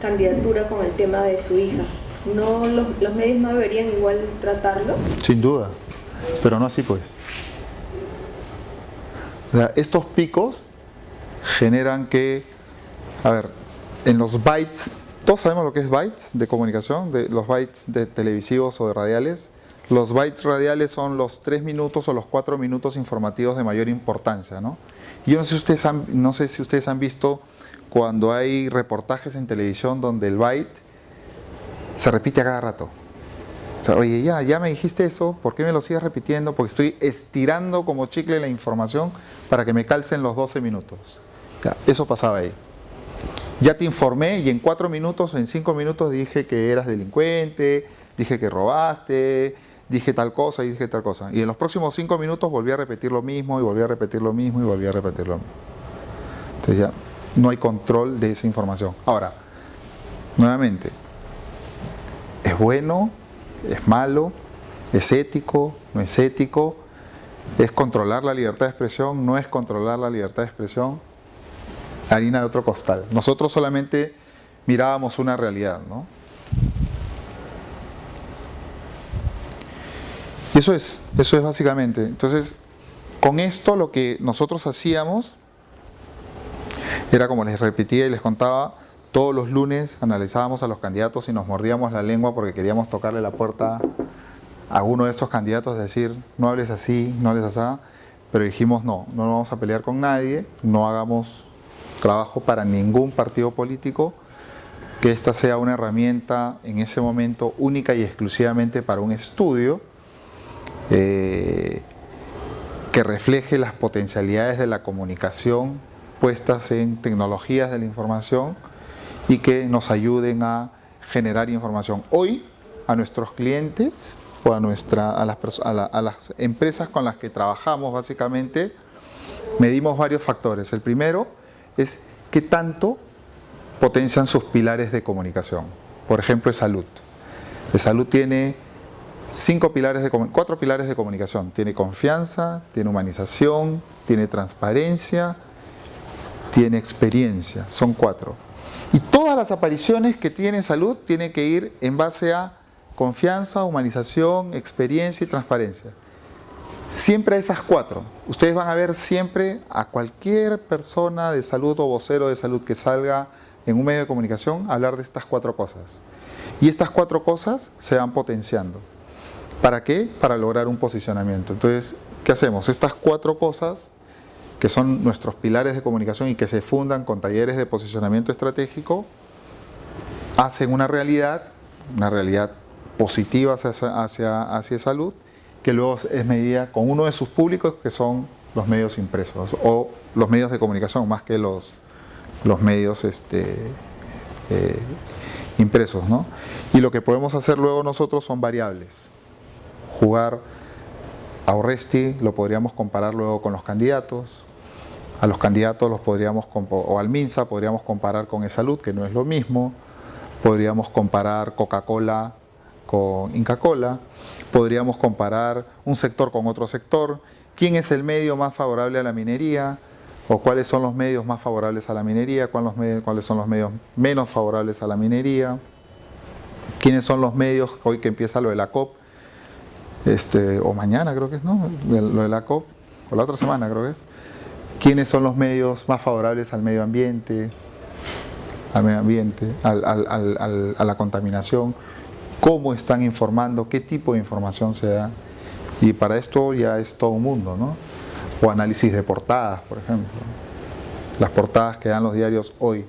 candidatura con el tema de su hija, ¿los medios no deberían igual tratarlo? Sin duda, pero no así pues. O sea, estos picos generan que, a ver, en los bytes, todos sabemos lo que es bytes de comunicación, de los bytes de televisivos o de radiales. Los bytes radiales son los 3 minutos o los 4 minutos informativos de mayor importancia, ¿no? Y yo no sé si ustedes han visto cuando hay reportajes en televisión donde el byte se repite a cada rato. O sea, oye, ya me dijiste eso, ¿por qué me lo sigues repitiendo? Porque estoy estirando como chicle la información para que me calcen los 12 minutos. Ya, eso pasaba ahí. Ya te informé y en 4 minutos o en 5 minutos dije que eras delincuente, dije que robaste, dije tal cosa y dije tal cosa. Y en los próximos 5 minutos volví a repetir lo mismo y volví a repetir lo mismo y volví a repetir lo mismo. Entonces ya no hay control de esa información. Ahora, nuevamente, ¿es bueno? ¿Es malo? ¿Es ético? ¿No es ético? ¿Es controlar la libertad de expresión? ¿No es controlar la libertad de expresión? Harina de otro costal. Nosotros solamente mirábamos una realidad, ¿no? Y eso es básicamente. Entonces, con esto lo que nosotros hacíamos era, como les repetía y les contaba, todos los lunes analizábamos a los candidatos y nos mordíamos la lengua porque queríamos tocarle la puerta a uno de estos candidatos, decir, no hables así, no hables así, pero dijimos, no vamos a pelear con nadie, no hagamos trabajo para ningún partido político, que esta sea una herramienta en ese momento única y exclusivamente para un estudio que refleje las potencialidades de la comunicación puestas en tecnologías de la información y que nos ayuden a generar información. Hoy, a nuestros clientes o a las empresas con las que trabajamos, básicamente, medimos varios factores. El primero es qué tanto potencian sus pilares de comunicación. Por ejemplo, salud. De salud tiene 4 pilares de comunicación. Tiene confianza, tiene humanización, tiene transparencia, tiene experiencia. Son 4. Y todas las apariciones que tiene salud tienen que ir en base a confianza, humanización, experiencia y transparencia. Siempre a esas 4. Ustedes van a ver siempre a cualquier persona de salud o vocero de salud que salga en un medio de comunicación hablar de estas 4 cosas. Y estas 4 cosas se van potenciando. ¿Para qué? Para lograr un posicionamiento. Entonces, ¿qué hacemos? Estas 4 cosas, que son nuestros pilares de comunicación y que se fundan con talleres de posicionamiento estratégico, hacen una realidad positiva hacia salud, que luego es medida con uno de sus públicos, que son los medios impresos o los medios de comunicación, más que los medios impresos, ¿no? Y lo que podemos hacer luego nosotros son variables. Jugar a Orresti lo podríamos comparar luego con los candidatos. A los candidatos los podríamos, o al Minsa podríamos comparar con eSalud, que no es lo mismo. Podríamos comparar Coca-Cola con Inca Kola. Podríamos comparar un sector con otro sector. ¿Quién es el medio más favorable a la minería? ¿O cuáles son los medios más favorables a la minería? ¿Cuáles son los medios menos favorables a la minería? ¿Quiénes son los medios, hoy que empieza lo de la COP? O mañana creo que es, ¿no? Lo de la COP, o la otra semana creo que es. ¿Quiénes son los medios más favorables al medio ambiente? A la contaminación. ¿Cómo están informando? ¿Qué tipo de información se da? Y para esto ya es todo un mundo, ¿no? O análisis de portadas, por ejemplo. Las portadas que dan los diarios hoy,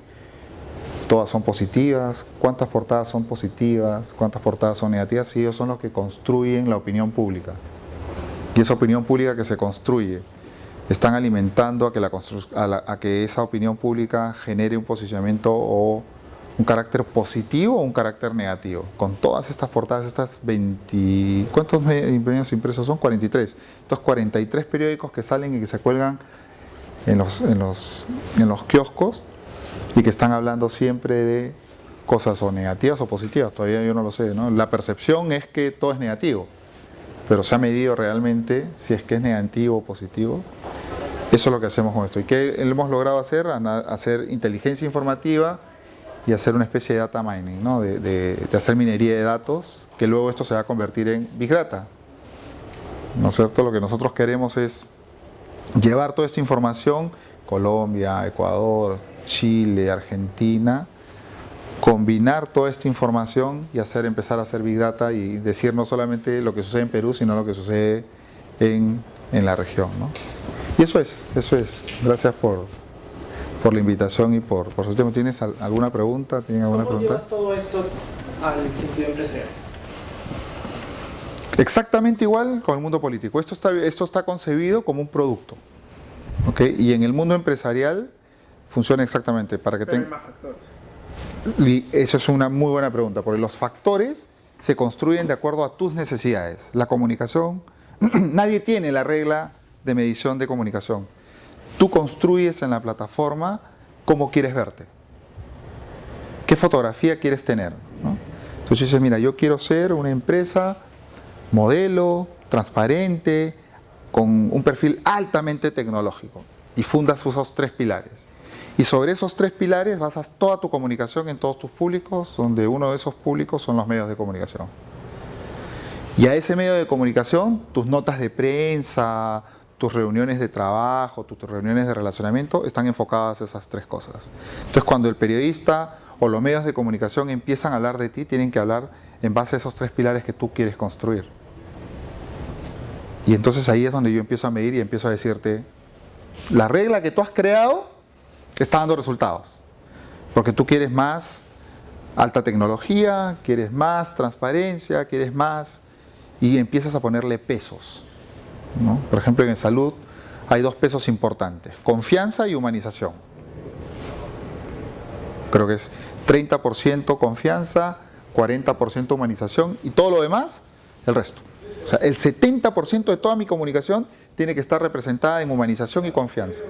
¿todas son positivas? ¿Cuántas portadas son positivas? ¿Cuántas portadas son negativas? Sí, ellos son los que construyen la opinión pública. Y esa opinión pública que se construye, están alimentando a que esa opinión pública genere un posicionamiento o un carácter positivo o un carácter negativo. Con todas estas portadas, estas 20... ¿Cuántos medios impresos son? 43. Estos 43 periódicos que salen y que se cuelgan en los kioscos y que están hablando siempre de cosas o negativas o positivas. Todavía yo no lo sé, ¿no? La percepción es que todo es negativo, pero se ha medido realmente si es que es negativo o positivo. Eso es lo que hacemos con esto. ¿Y qué hemos logrado hacer? Hacer inteligencia informativa y hacer una especie de data mining, ¿no? de hacer minería de datos, que luego esto se va a convertir en Big Data. ¿No es cierto? Lo que nosotros queremos es llevar toda esta información, Colombia, Ecuador, Chile, Argentina, combinar toda esta información y empezar a hacer Big Data y decir no solamente lo que sucede en Perú, sino lo que sucede en la región, ¿no? Y eso es. Gracias por la invitación y por su tiempo. ¿Tienes alguna pregunta? ¿Cómo llevas todo esto al sentido empresarial? Exactamente igual con el mundo político. Esto está concebido como un producto, ¿okay? Y en el mundo empresarial funciona exactamente para que Pero hay tenga... más factores. Y eso es una muy buena pregunta, porque los factores se construyen de acuerdo a tus necesidades. La comunicación, nadie tiene la regla de medición de comunicación. Tú construyes en la plataforma cómo quieres verte, qué fotografía quieres tener, ¿no? Entonces dices, mira, yo quiero ser una empresa modelo, transparente, con un perfil altamente tecnológico, y fundas esos 3 pilares. Y sobre esos 3 pilares basas toda tu comunicación en todos tus públicos, donde uno de esos públicos son los medios de comunicación. Y a ese medio de comunicación, tus notas de prensa, tus reuniones de trabajo, tus reuniones de relacionamiento, están enfocadas a esas 3 cosas. Entonces, cuando el periodista o los medios de comunicación empiezan a hablar de ti, tienen que hablar en base a esos 3 pilares que tú quieres construir. Y entonces ahí es donde yo empiezo a medir y empiezo a decirte, la regla que tú has creado está dando resultados, porque tú quieres más alta tecnología, quieres más transparencia, quieres más, y empiezas a ponerle pesos, ¿no? Por ejemplo, en salud hay 2 pesos importantes, confianza y humanización. Creo que es 30% confianza, 40% humanización, y todo lo demás, el resto. O sea, el 70% de toda mi comunicación tiene que estar representada en humanización y confianza,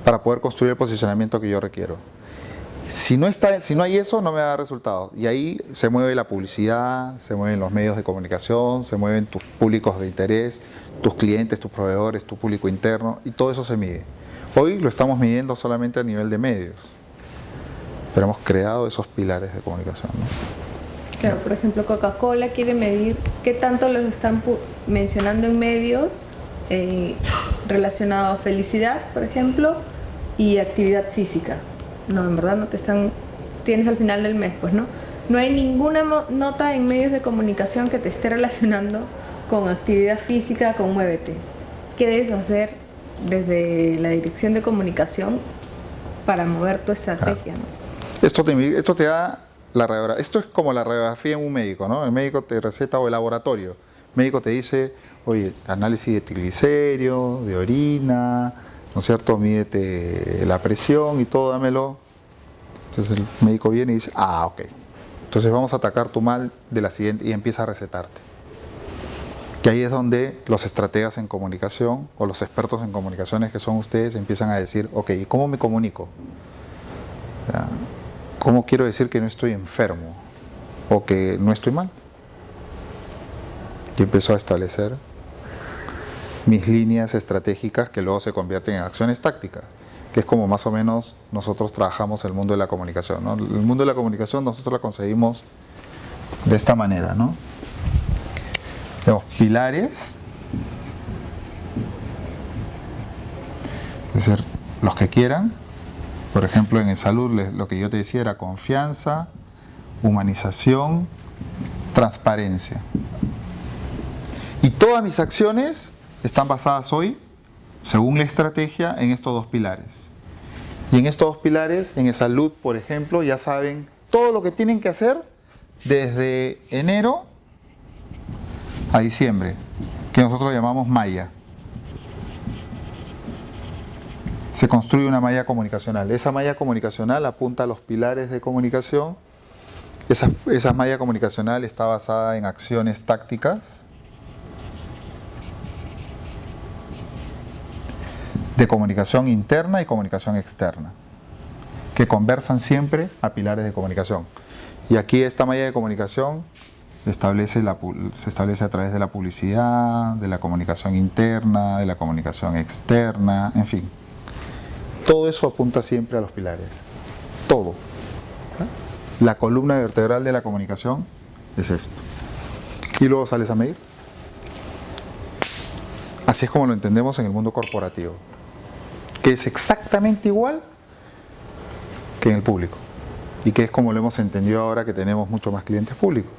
para poder construir el posicionamiento que yo requiero. Si no hay eso, no me da resultados. Y ahí se mueve la publicidad, se mueven los medios de comunicación, se mueven tus públicos de interés, tus clientes, tus proveedores, tu público interno, y todo eso se mide. Hoy lo estamos midiendo solamente a nivel de medios, pero hemos creado esos pilares de comunicación, ¿no? Claro, por ejemplo, Coca-Cola quiere medir qué tanto los están mencionando en medios relacionado a felicidad, por ejemplo, y actividad física. No, en verdad no te están... Tienes al final del mes, pues, ¿no? No hay ninguna nota en medios de comunicación que te esté relacionando con actividad física, con muévete. ¿Qué debes hacer desde la dirección de comunicación para mover tu estrategia, ¿no? Esto te da la radiografía. Esto es como la radiografía en un médico, ¿no? El médico te receta, o el laboratorio. El médico te dice, oye, análisis de triglicéridos, de orina, ¿no es cierto? Mídete la presión y todo, dámelo. Entonces el médico viene y dice, ok. Entonces vamos a atacar tu mal de la siguiente, y empieza a recetarte. Y ahí es donde los estrategas en comunicación o los expertos en comunicaciones que son ustedes empiezan a decir, ok, ¿y cómo me comunico? O sea, ¿cómo quiero decir que no estoy enfermo o que no estoy mal? Y empiezo a establecer mis líneas estratégicas que luego se convierten en acciones tácticas, que es como más o menos nosotros trabajamos el mundo de la comunicación, ¿no? El mundo de la comunicación nosotros la concebimos de esta manera, ¿no? Tenemos pilares, es decir, los que quieran. Por ejemplo, en salud, lo que yo te decía era confianza, humanización, transparencia. Y todas mis acciones están basadas hoy, según la estrategia, en estos 2 pilares. Y en estos 2 pilares, en salud, por ejemplo, ya saben todo lo que tienen que hacer desde enero a diciembre, que nosotros llamamos malla. Se construye una malla comunicacional. Esa malla comunicacional apunta a los pilares de comunicación. Esa malla comunicacional está basada en acciones tácticas de comunicación interna y comunicación externa, que conversan siempre a pilares de comunicación. Y aquí esta malla de comunicación se establece a través de la publicidad, de la comunicación interna, de la comunicación externa, en fin. Todo eso apunta siempre a los pilares. Todo. La columna vertebral de la comunicación es esto. Y luego sales a medir. Así es como lo entendemos en el mundo corporativo, que es exactamente igual que en el público, y que es como lo hemos entendido ahora que tenemos mucho más clientes públicos.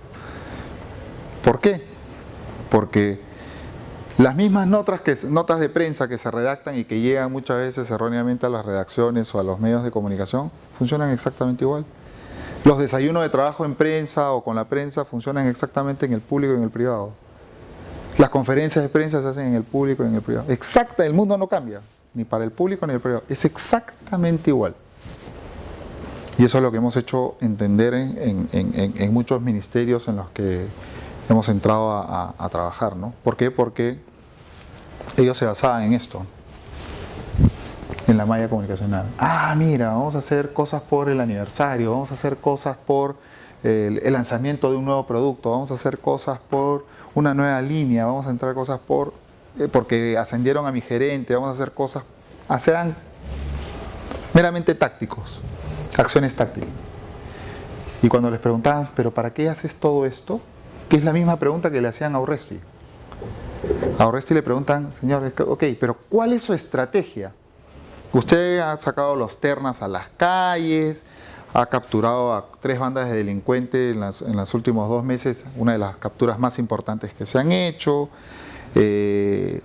¿Por qué? Porque las mismas notas de prensa que se redactan y que llegan muchas veces erróneamente a las redacciones o a los medios de comunicación funcionan exactamente igual. Los desayunos de trabajo en prensa o con la prensa funcionan exactamente en el público y en el privado. Las conferencias de prensa se hacen en el público y en el privado. El mundo no cambia. ni para el público ni el privado. Es exactamente igual. Y eso es lo que hemos hecho entender en muchos ministerios en los que hemos entrado a trabajar, ¿no? ¿Por qué? Porque ellos se basaban en esto, en la malla comunicacional. Ah, mira, vamos a hacer cosas por el aniversario, vamos a hacer cosas por el lanzamiento de un nuevo producto, vamos a hacer cosas por una nueva línea, vamos a entrar cosas porque ascendieron a mi gerente, vamos a hacer cosas, serán meramente tácticos, acciones tácticas. Y cuando les preguntaban, ¿pero para qué haces todo esto? Que es la misma pregunta que le hacían a Urresti. A Urresti le preguntan, señor, ok, pero ¿cuál es su estrategia? Usted ha sacado los ternas a las calles, ha capturado a 3 bandas de delincuentes en los últimos 2 meses, una de las capturas más importantes que se han hecho. ¿Qué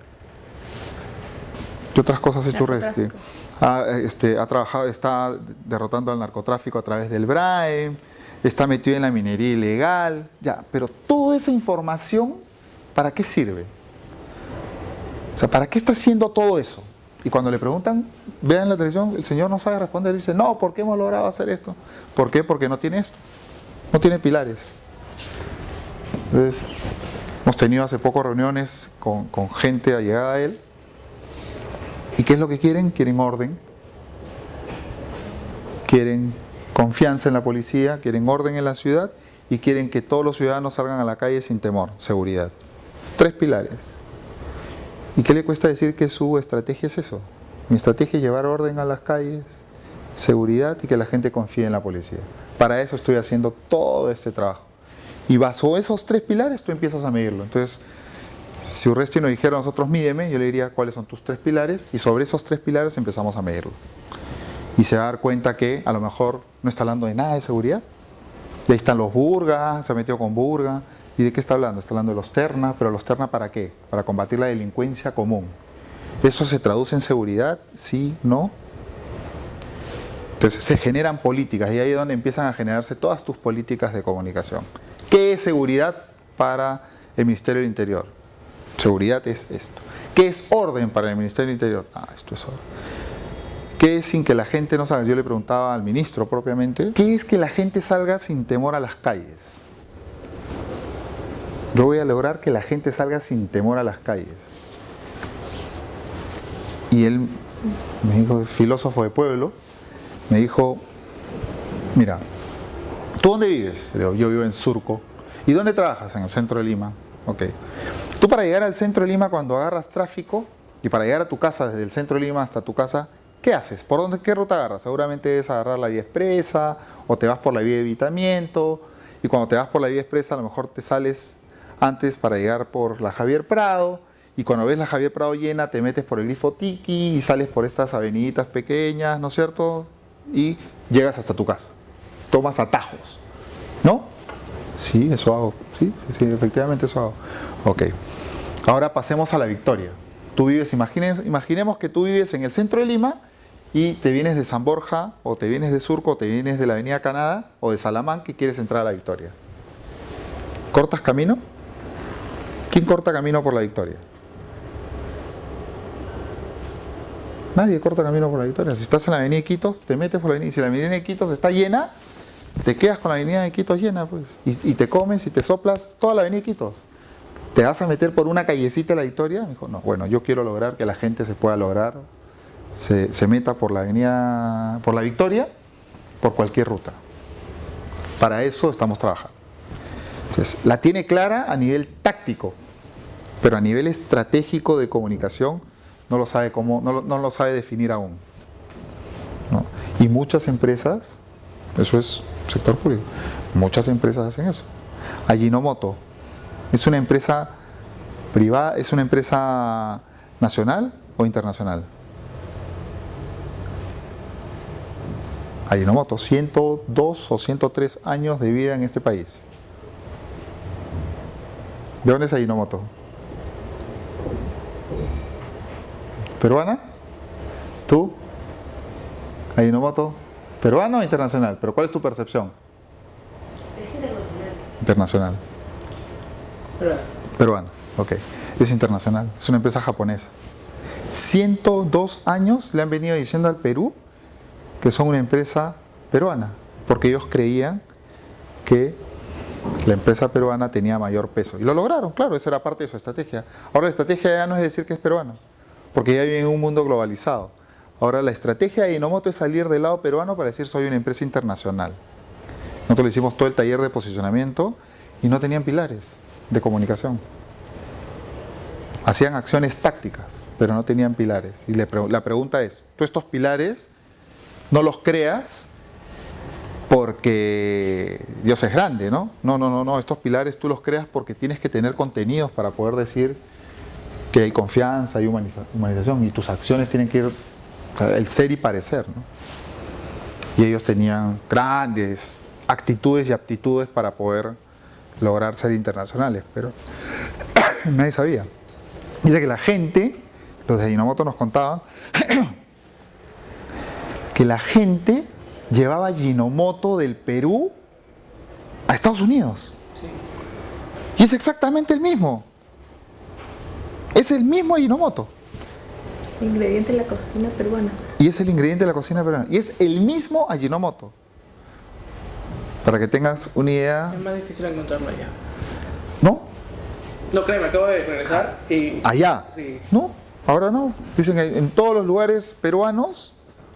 otras cosas ha hecho Urresti? Ha trabajado, está derrotando al narcotráfico a través del BRAE, está metido en la minería ilegal, ya, pero toda esa información, ¿para qué sirve? O sea, ¿para qué está haciendo todo eso? Y cuando le preguntan, vean la televisión, el señor no sabe responder, dice, no, ¿por qué hemos logrado hacer esto? ¿Por qué? Porque no tiene esto, no tiene pilares. Entonces, hemos tenido hace poco reuniones con gente allegada a él. ¿Y qué es lo que quieren? Quieren orden, quieren confianza en la policía, quieren orden en la ciudad y quieren que todos los ciudadanos salgan a la calle sin temor, seguridad. 3 pilares. ¿Y qué le cuesta decir que su estrategia es eso? Mi estrategia es llevar orden a las calles, seguridad y que la gente confíe en la policía. Para eso estoy haciendo todo este trabajo. Y bajo esos 3 pilares tú empiezas a medirlo. Entonces, si Urresti nos dijera a nosotros, mídeme, yo le diría cuáles son tus 3 pilares y sobre esos 3 pilares empezamos a medirlo. Y se va a dar cuenta que a lo mejor no está hablando de nada de seguridad. Y ahí están los Burgas, se ha metido con Burga. ¿Y de qué está hablando? Está hablando de los ternas, pero los ternas ¿para qué? Para combatir la delincuencia común. ¿Eso se traduce en seguridad? Sí, no. Entonces se generan políticas y ahí es donde empiezan a generarse todas tus políticas de comunicación. ¿Qué es seguridad para el Ministerio del Interior? Seguridad es esto. ¿Qué es orden para el Ministerio del Interior? Ah, esto es orden. ¿Qué es sin que la gente no salga? Yo le preguntaba al ministro propiamente, ¿qué es que la gente salga sin temor a las calles? Yo voy a lograr que la gente salga sin temor a las calles. Y él me dijo, filósofo de pueblo, me dijo, mira, ¿tú dónde vives? Yo vivo en Surco. ¿Y dónde trabajas? En el centro de Lima. Ok. Tú para llegar al centro de Lima cuando agarras tráfico y para llegar a tu casa desde el centro de Lima hasta tu casa, ¿qué haces? ¿Por dónde, qué ruta agarras? Seguramente debes agarrar la vía expresa o te vas por la vía de evitamiento y cuando te vas por la vía expresa a lo mejor te sales antes para llegar por la Javier Prado y cuando ves la Javier Prado llena te metes por el Grifo Tiki y sales por estas aveniditas pequeñas, ¿no es cierto? Y llegas hasta tu casa. Tomas atajos, ¿no? Sí, eso hago. Sí, efectivamente eso hago. Ok. Ahora pasemos a la Victoria. Tú vives, imaginemos que tú vives en el centro de Lima y te vienes de San Borja o te vienes de Surco o te vienes de la avenida Canadá o de Salamanca y quieres entrar a la Victoria. ¿Cortas camino? ¿Quién corta camino por la Victoria? Nadie corta camino por la Victoria. Si estás en la avenida Iquitos, te metes por la avenida. Si la avenida Iquitos está llena, te quedas con la avenida Iquitos llena, pues. Y te comes y te soplas toda la avenida Iquitos. ¿Te vas a meter por una callecita de la Victoria? Me dijo, no, bueno, yo quiero lograr que la gente se pueda lograr, se meta por la avenida, por la Victoria, por cualquier ruta. Para eso estamos trabajando. Entonces, la tiene clara a nivel táctico, pero a nivel estratégico de comunicación no lo sabe no lo sabe definir aún, ¿no? Y muchas empresas, eso es sector público, muchas empresas hacen eso. Ajinomoto es una empresa privada, es una empresa nacional o internacional. Ajinomoto, 102 o 103 años de vida en este país. ¿De dónde es Ajinomoto? ¿Peruana? ¿Tú? Ajinomoto, ¿peruano o internacional? ¿Pero cuál es tu percepción? Es Internacional. Peruano, ok. Es internacional, es una empresa japonesa. 102 años le han venido diciendo al Perú que son una empresa peruana, porque ellos creían que la empresa peruana tenía mayor peso. Y lo lograron, claro, esa era parte de su estrategia. Ahora la estrategia ya no es decir que es peruana, porque ya vive en un mundo globalizado. Ahora la estrategia de Ajinomoto es salir del lado peruano para decir soy una empresa internacional. Nosotros le hicimos todo el taller de posicionamiento y no tenían pilares de comunicación. Hacían acciones tácticas, pero no tenían pilares. Y la pregunta es, ¿tú estos pilares no los creas porque Dios es grande, ¿no? No, estos pilares tú los creas porque tienes que tener contenidos para poder decir que hay confianza, hay humanización, y tus acciones tienen que ir, o sea, el ser y parecer, ¿no? Y ellos tenían grandes actitudes y aptitudes para poder lograr ser internacionales, pero nadie sabía. Dice que la gente, los de Ajinomoto nos contaban, que la gente llevaba Ajinomoto del Perú a Estados Unidos. Sí. Y es exactamente el mismo. Es el mismo Ajinomoto. El ingrediente de la cocina peruana. Y es el ingrediente de la cocina peruana. Y es el mismo Ajinomoto. Para que tengas una idea. Es más difícil encontrarlo allá. ¿No? No, créeme, acabo de regresar y... Allá. Sí. No, ahora no. Dicen que en todos los lugares peruanos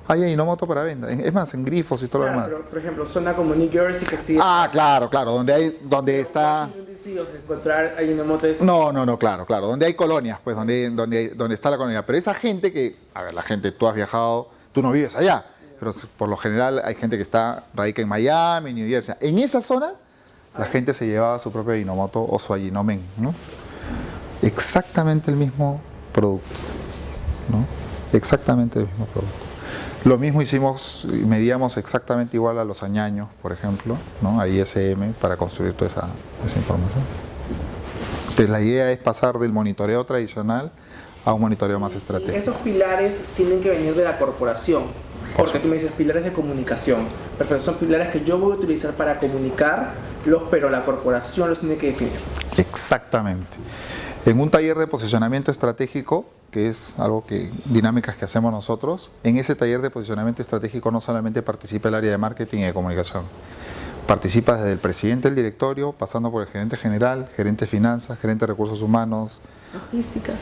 hay Ajinomoto para venta. Es más, en grifos y todo Claro, lo demás. pero, por ejemplo, zona como New Jersey, que sí... Ah, claro, donde está... Washington, D.C., encontrar Ajinomoto es... No, claro. Donde hay colonias, pues, donde está la colonia. Pero esa gente que, a ver, la gente, tú has viajado, tú no vives allá, pero por lo general hay gente que radica en Miami, New Jersey. En esas zonas, la gente se llevaba su propio Ajinomoto o su Ajinomen, ¿no? Exactamente el mismo producto, ¿no? Exactamente el mismo producto. Lo mismo hicimos, medíamos exactamente igual a los añaños, por ejemplo, ¿no? A ISM, para construir toda esa información. Entonces la idea es pasar del monitoreo tradicional a un monitoreo más estratégico. Esos pilares tienen que venir de la corporación, porque tú me dices pilares de comunicación. Perfecto, son pilares que yo voy a utilizar para comunicarlos, pero la corporación los tiene que definir. Exactamente. En un taller de posicionamiento estratégico, que es dinámicas que hacemos nosotros, en ese taller de posicionamiento estratégico no solamente participa el área de marketing y de comunicación, participa desde el presidente del directorio, pasando por el gerente general, gerente de finanzas, gerente de recursos humanos,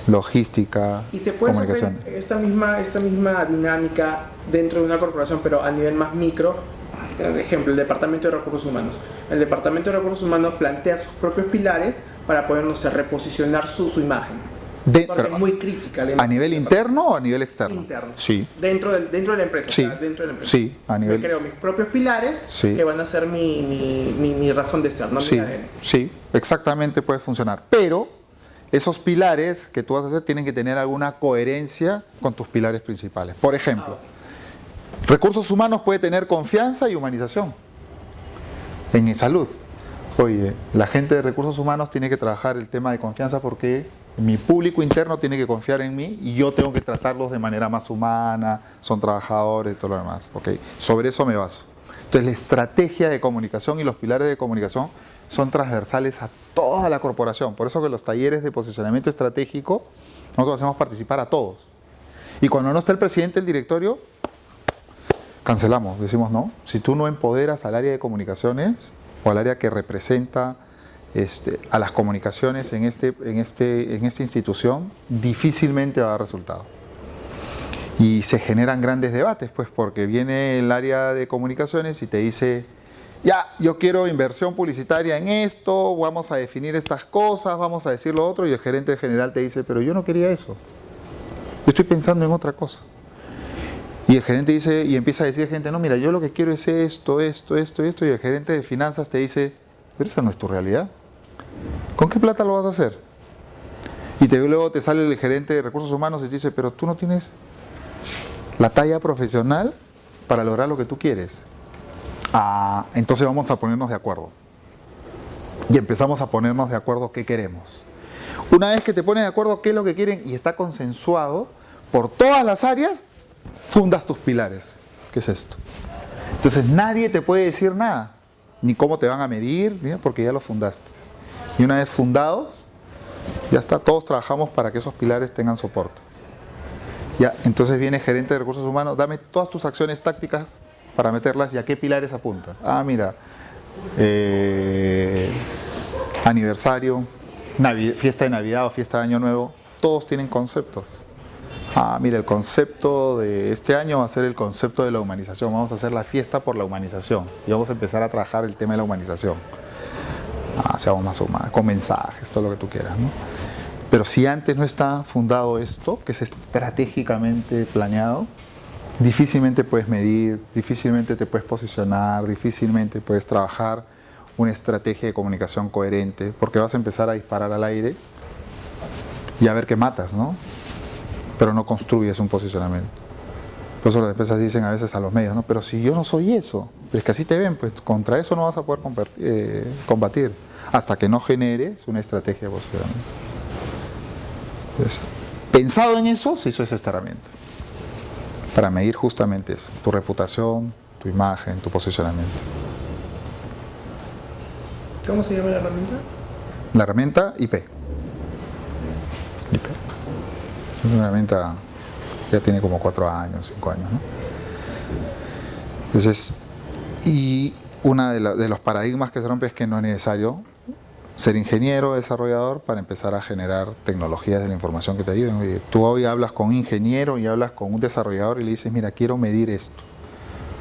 logística, y se puede comunicación. hacer esta misma dinámica dentro de una corporación, pero a nivel más micro. Por ejemplo, el departamento de recursos humanos. El departamento de recursos humanos plantea sus propios pilares para poder, no sé, reposicionar su imagen. Porque es muy crítica la imagen. ¿A nivel interno o a nivel externo? Interno. Sí. Dentro de la empresa. Sí. O sea, dentro de la empresa. Sí, a nivel... Yo creo mis propios pilares, Sí. que van a ser mi razón de ser, no Sí, mi ADN. sí, exactamente puede funcionar. Pero esos pilares que tú vas a hacer tienen que tener alguna coherencia con tus pilares principales. Por ejemplo, recursos humanos puede tener confianza y humanización. En salud. Oye, la gente de recursos humanos tiene que trabajar el tema de confianza porque mi público interno tiene que confiar en mí y yo tengo que tratarlos de manera más humana, son trabajadores y todo lo demás. ¿Okay? Sobre eso me baso. Entonces la estrategia de comunicación y los pilares de comunicación son transversales a toda la corporación. Por eso que los talleres de posicionamiento estratégico nosotros hacemos participar a todos. Y cuando no está el presidente del directorio, cancelamos, decimos no. Si tú no empoderas al área de comunicaciones o al área que representa a las comunicaciones en esta institución, difícilmente va a dar resultado. Y se generan grandes debates, pues, porque viene el área de comunicaciones y te dice, ya, yo quiero inversión publicitaria en esto, vamos a definir estas cosas, vamos a decir lo otro, y el gerente general te dice, pero yo no quería eso, yo estoy pensando en otra cosa. Y el gerente dice, y empieza a decir gente, no, mira, yo lo que quiero es esto, y el gerente de finanzas te dice, pero esa no es tu realidad. ¿Con qué plata lo vas a hacer? Y luego te sale el gerente de recursos humanos y te dice, pero tú no tienes la talla profesional para lograr lo que tú quieres. Ah, entonces vamos a ponernos de acuerdo. Y empezamos a ponernos de acuerdo qué queremos. Una vez que te pones de acuerdo qué es lo que quieren y está consensuado por todas las áreas, fundas tus pilares. ¿Qué es esto? Entonces nadie te puede decir nada, ni cómo te van a medir, ¿sí? Porque ya lo fundaste. Y una vez fundados, ya está, todos trabajamos para que esos pilares tengan soporte. Ya, entonces viene gerente de recursos humanos, dame todas tus acciones tácticas para meterlas y a qué pilares apunta. Ah, mira, aniversario, fiesta de Navidad o fiesta de Año Nuevo, todos tienen conceptos. Ah, mira, el concepto de este año va a ser el concepto de la humanización. Vamos a hacer la fiesta por la humanización y vamos a empezar a trabajar el tema de la humanización. Ah, seamos más humanos, con mensajes, todo lo que tú quieras, ¿no? Pero si antes no está fundado esto, que es estratégicamente planeado, difícilmente puedes medir, difícilmente te puedes posicionar, difícilmente puedes trabajar una estrategia de comunicación coherente, porque vas a empezar a disparar al aire y a ver qué matas, ¿no? Pero no construyes un posicionamiento. Por eso las empresas dicen a veces a los medios, ¿no? Pero si yo no soy eso, pero es que así te ven, pues contra eso no vas a poder combatir hasta que no generes una estrategia de posicionamiento. Entonces, pensado en eso, se hizo esa herramienta para medir justamente eso, tu reputación, tu imagen, tu posicionamiento. ¿Cómo se llama la herramienta? La herramienta IP. Es una herramienta que ya tiene como 4 años, 5 años, ¿no? Entonces, y uno de los paradigmas que se rompe es que no es necesario ser ingeniero, desarrollador para empezar a generar tecnologías de la información que te ayuden. Oye, tú hoy hablas con un ingeniero y hablas con un desarrollador y le dices, mira, quiero medir esto,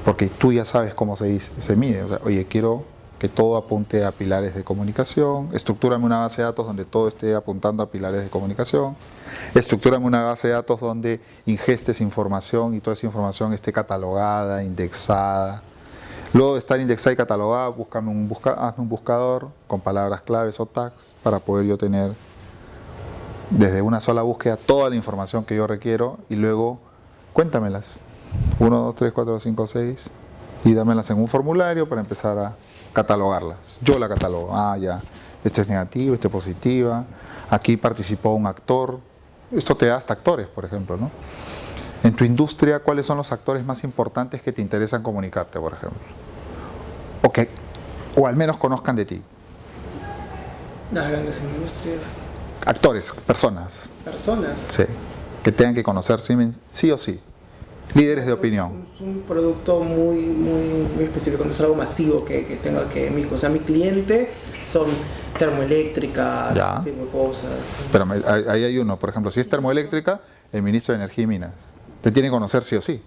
porque tú ya sabes cómo se mide. O sea, oye, quiero que todo apunte a pilares de comunicación, estructúrame una base de datos donde todo esté apuntando a pilares de comunicación, estructúrame una base de datos donde ingestes información y toda esa información esté catalogada, indexada. Luego de estar indexada y catalogada, hazme un buscador con palabras claves o tags para poder yo tener desde una sola búsqueda toda la información que yo requiero y luego cuéntamelas. 1, 2, 3, 4, 5, 6 y dámelas en un formulario para empezar a catalogarlas. Yo la catalogo. Ah, ya. Este es negativo, este es positiva. Aquí participó un actor. Esto te da hasta actores, por ejemplo, ¿no? En tu industria, ¿cuáles son los actores más importantes que te interesan comunicarte, por ejemplo? O al menos conozcan de ti. Las grandes industrias. Actores, personas. Personas. Sí. Que tengan que conocer sí o sí. Líderes de opinión. Es un producto muy específico, no es algo masivo que tenga que... O sea, mi cliente son termoeléctricas, Ya. ese tipo de cosas. Pero ahí hay uno, por ejemplo, si es termoeléctrica, el ministro de Energía y Minas. Te tiene que conocer sí o sí.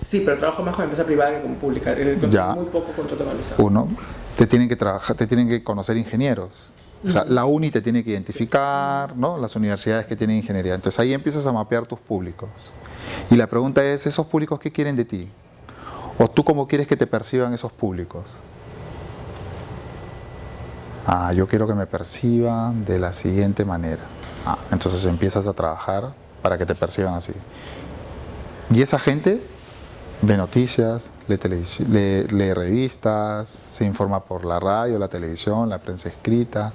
Sí, pero trabajo más con empresa privada que con pública. Ya. Muy poco contrato analizado. Uno, te tienen que conocer ingenieros. O sea, la uni te tiene que identificar, ¿no? Las universidades que tienen ingeniería. Entonces ahí empiezas a mapear tus públicos. Y la pregunta es, ¿esos públicos qué quieren de ti? ¿O tú cómo quieres que te perciban esos públicos? Ah, yo quiero que me perciban de la siguiente manera. Ah, entonces empiezas a trabajar para que te perciban así. Y esa gente ve noticias, lee revistas, se informa por la radio, la televisión, la prensa escrita,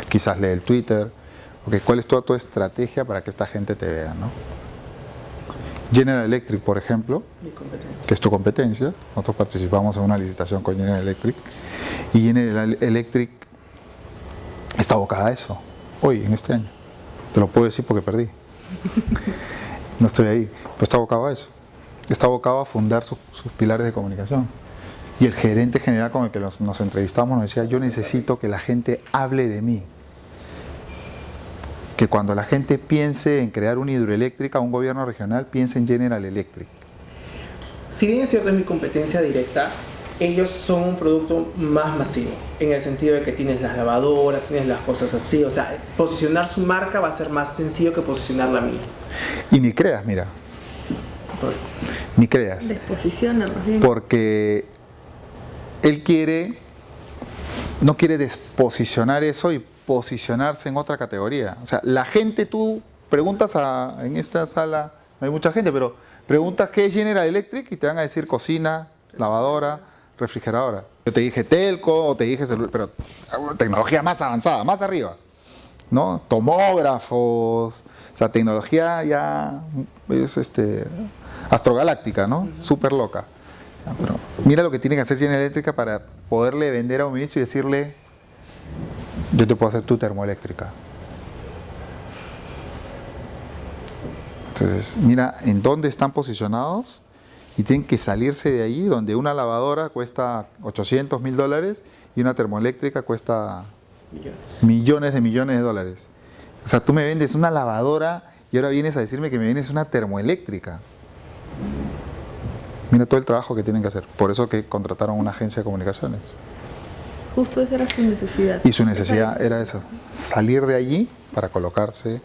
quizás lee el Twitter. Okay, ¿cuál es toda tu estrategia para que esta gente te vea, ¿no? General Electric, por ejemplo, que es tu competencia, nosotros participamos en una licitación con General Electric y General Electric está abocada a eso, hoy, en este año. Te lo puedo decir porque perdí. No estoy ahí, pero está abocado a eso. Está abocado a fundar sus pilares de comunicación. Y el gerente general con el que nos entrevistamos nos decía, yo necesito que la gente hable de mí. Que cuando la gente piense en crear una hidroeléctrica, un gobierno regional, piense en General Electric. Si bien es cierto, es mi competencia directa, ellos son un producto más masivo, en el sentido de que tienes las lavadoras, tienes las cosas así, o sea, posicionar su marca va a ser más sencillo que posicionar la mía. Y ni creas, mira, ni creas. Desposiciona más bien. Porque él no quiere desposicionar eso y posicionarse en otra categoría. O sea, la gente, tú preguntas en esta sala, no hay mucha gente, pero preguntas qué es General Electric y te van a decir cocina, lavadora, refrigeradora. Yo te dije telco o te dije celular, pero tecnología más avanzada, más arriba, ¿no? Tomógrafos, o sea, tecnología ya es astrogaláctica, ¿no? Súper loca. Pero mira lo que tiene que hacer General Electric para poderle vender a un ministro y decirle, yo te puedo hacer tu termoeléctrica. Entonces, mira en dónde están posicionados y tienen que salirse de ahí, donde una lavadora cuesta $800,000 y una termoeléctrica cuesta millones de dólares. O sea, tú me vendes una lavadora y ahora vienes a decirme que me vendes una termoeléctrica. Mira todo el trabajo que tienen que hacer. Por eso que contrataron una agencia de comunicaciones. Justo esa era su necesidad. Y su necesidad era eso, salir de allí para colocarse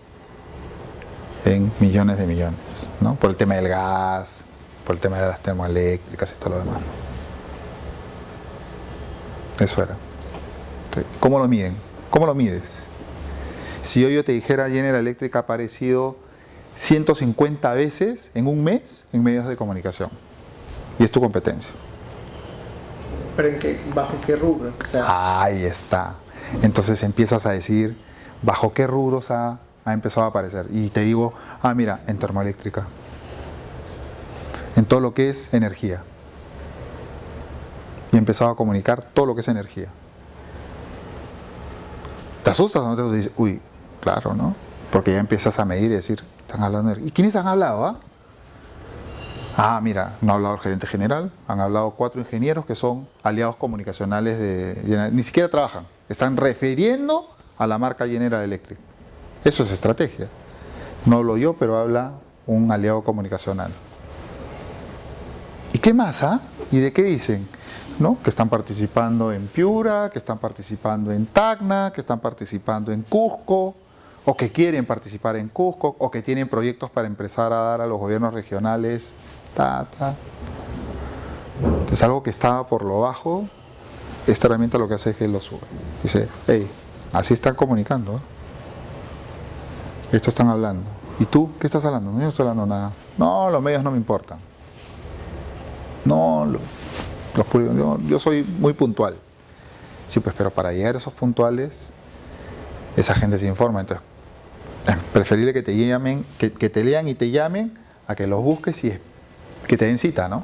en millones de millones, ¿no? Por el tema del gas, por el tema de las termoeléctricas y todo lo demás. Eso era. ¿Cómo lo miden? ¿Cómo lo mides? Si yo te dijera General Electric ha aparecido 150 veces en un mes en medios de comunicación y es tu competencia. ¿Pero bajo qué rubro? O sea, Ahí está. Entonces empiezas a decir bajo qué rubros ha empezado a aparecer. Y te digo, mira, en termoeléctrica, en todo lo que es energía. Y he empezado a comunicar todo lo que es energía. ¿Te asustas o no te dices, uy, claro, ¿no? Porque ya empiezas a medir y decir, están hablando de energía. ¿Y quiénes han hablado, mira, no ha hablado el gerente general, han hablado 4 ingenieros que son aliados comunicacionales ni siquiera trabajan, están refiriendo a la marca General Electric. Eso es estrategia. No hablo yo, pero habla un aliado comunicacional. ¿Y qué más, ¿Y de qué dicen? ¿No? Que están participando en Piura, que están participando en Tacna, que están participando en Cusco, o que quieren participar en Cusco, o que tienen proyectos para empezar a dar a los gobiernos regionales. Entonces algo que estaba por lo bajo, esta herramienta lo que hace es que lo sube. Dice, hey, así están comunicando. Esto están hablando. ¿Y tú qué estás hablando? No, yo no estoy hablando nada. No, los medios no me importan. No, yo soy muy puntual. Sí, pues, pero para llegar a esos puntuales, esa gente se informa. Entonces, es preferible que te llamen, que te lean y te llamen, a que los busques y que te den cita, ¿no?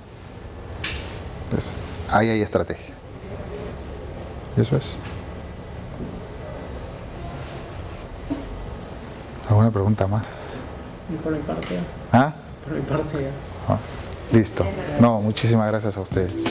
Entonces, ahí hay estrategia. Y eso es. ¿Alguna pregunta más? y por mi parte, ¿Ah? por mi parte ya. Listo. No, muchísimas gracias a ustedes.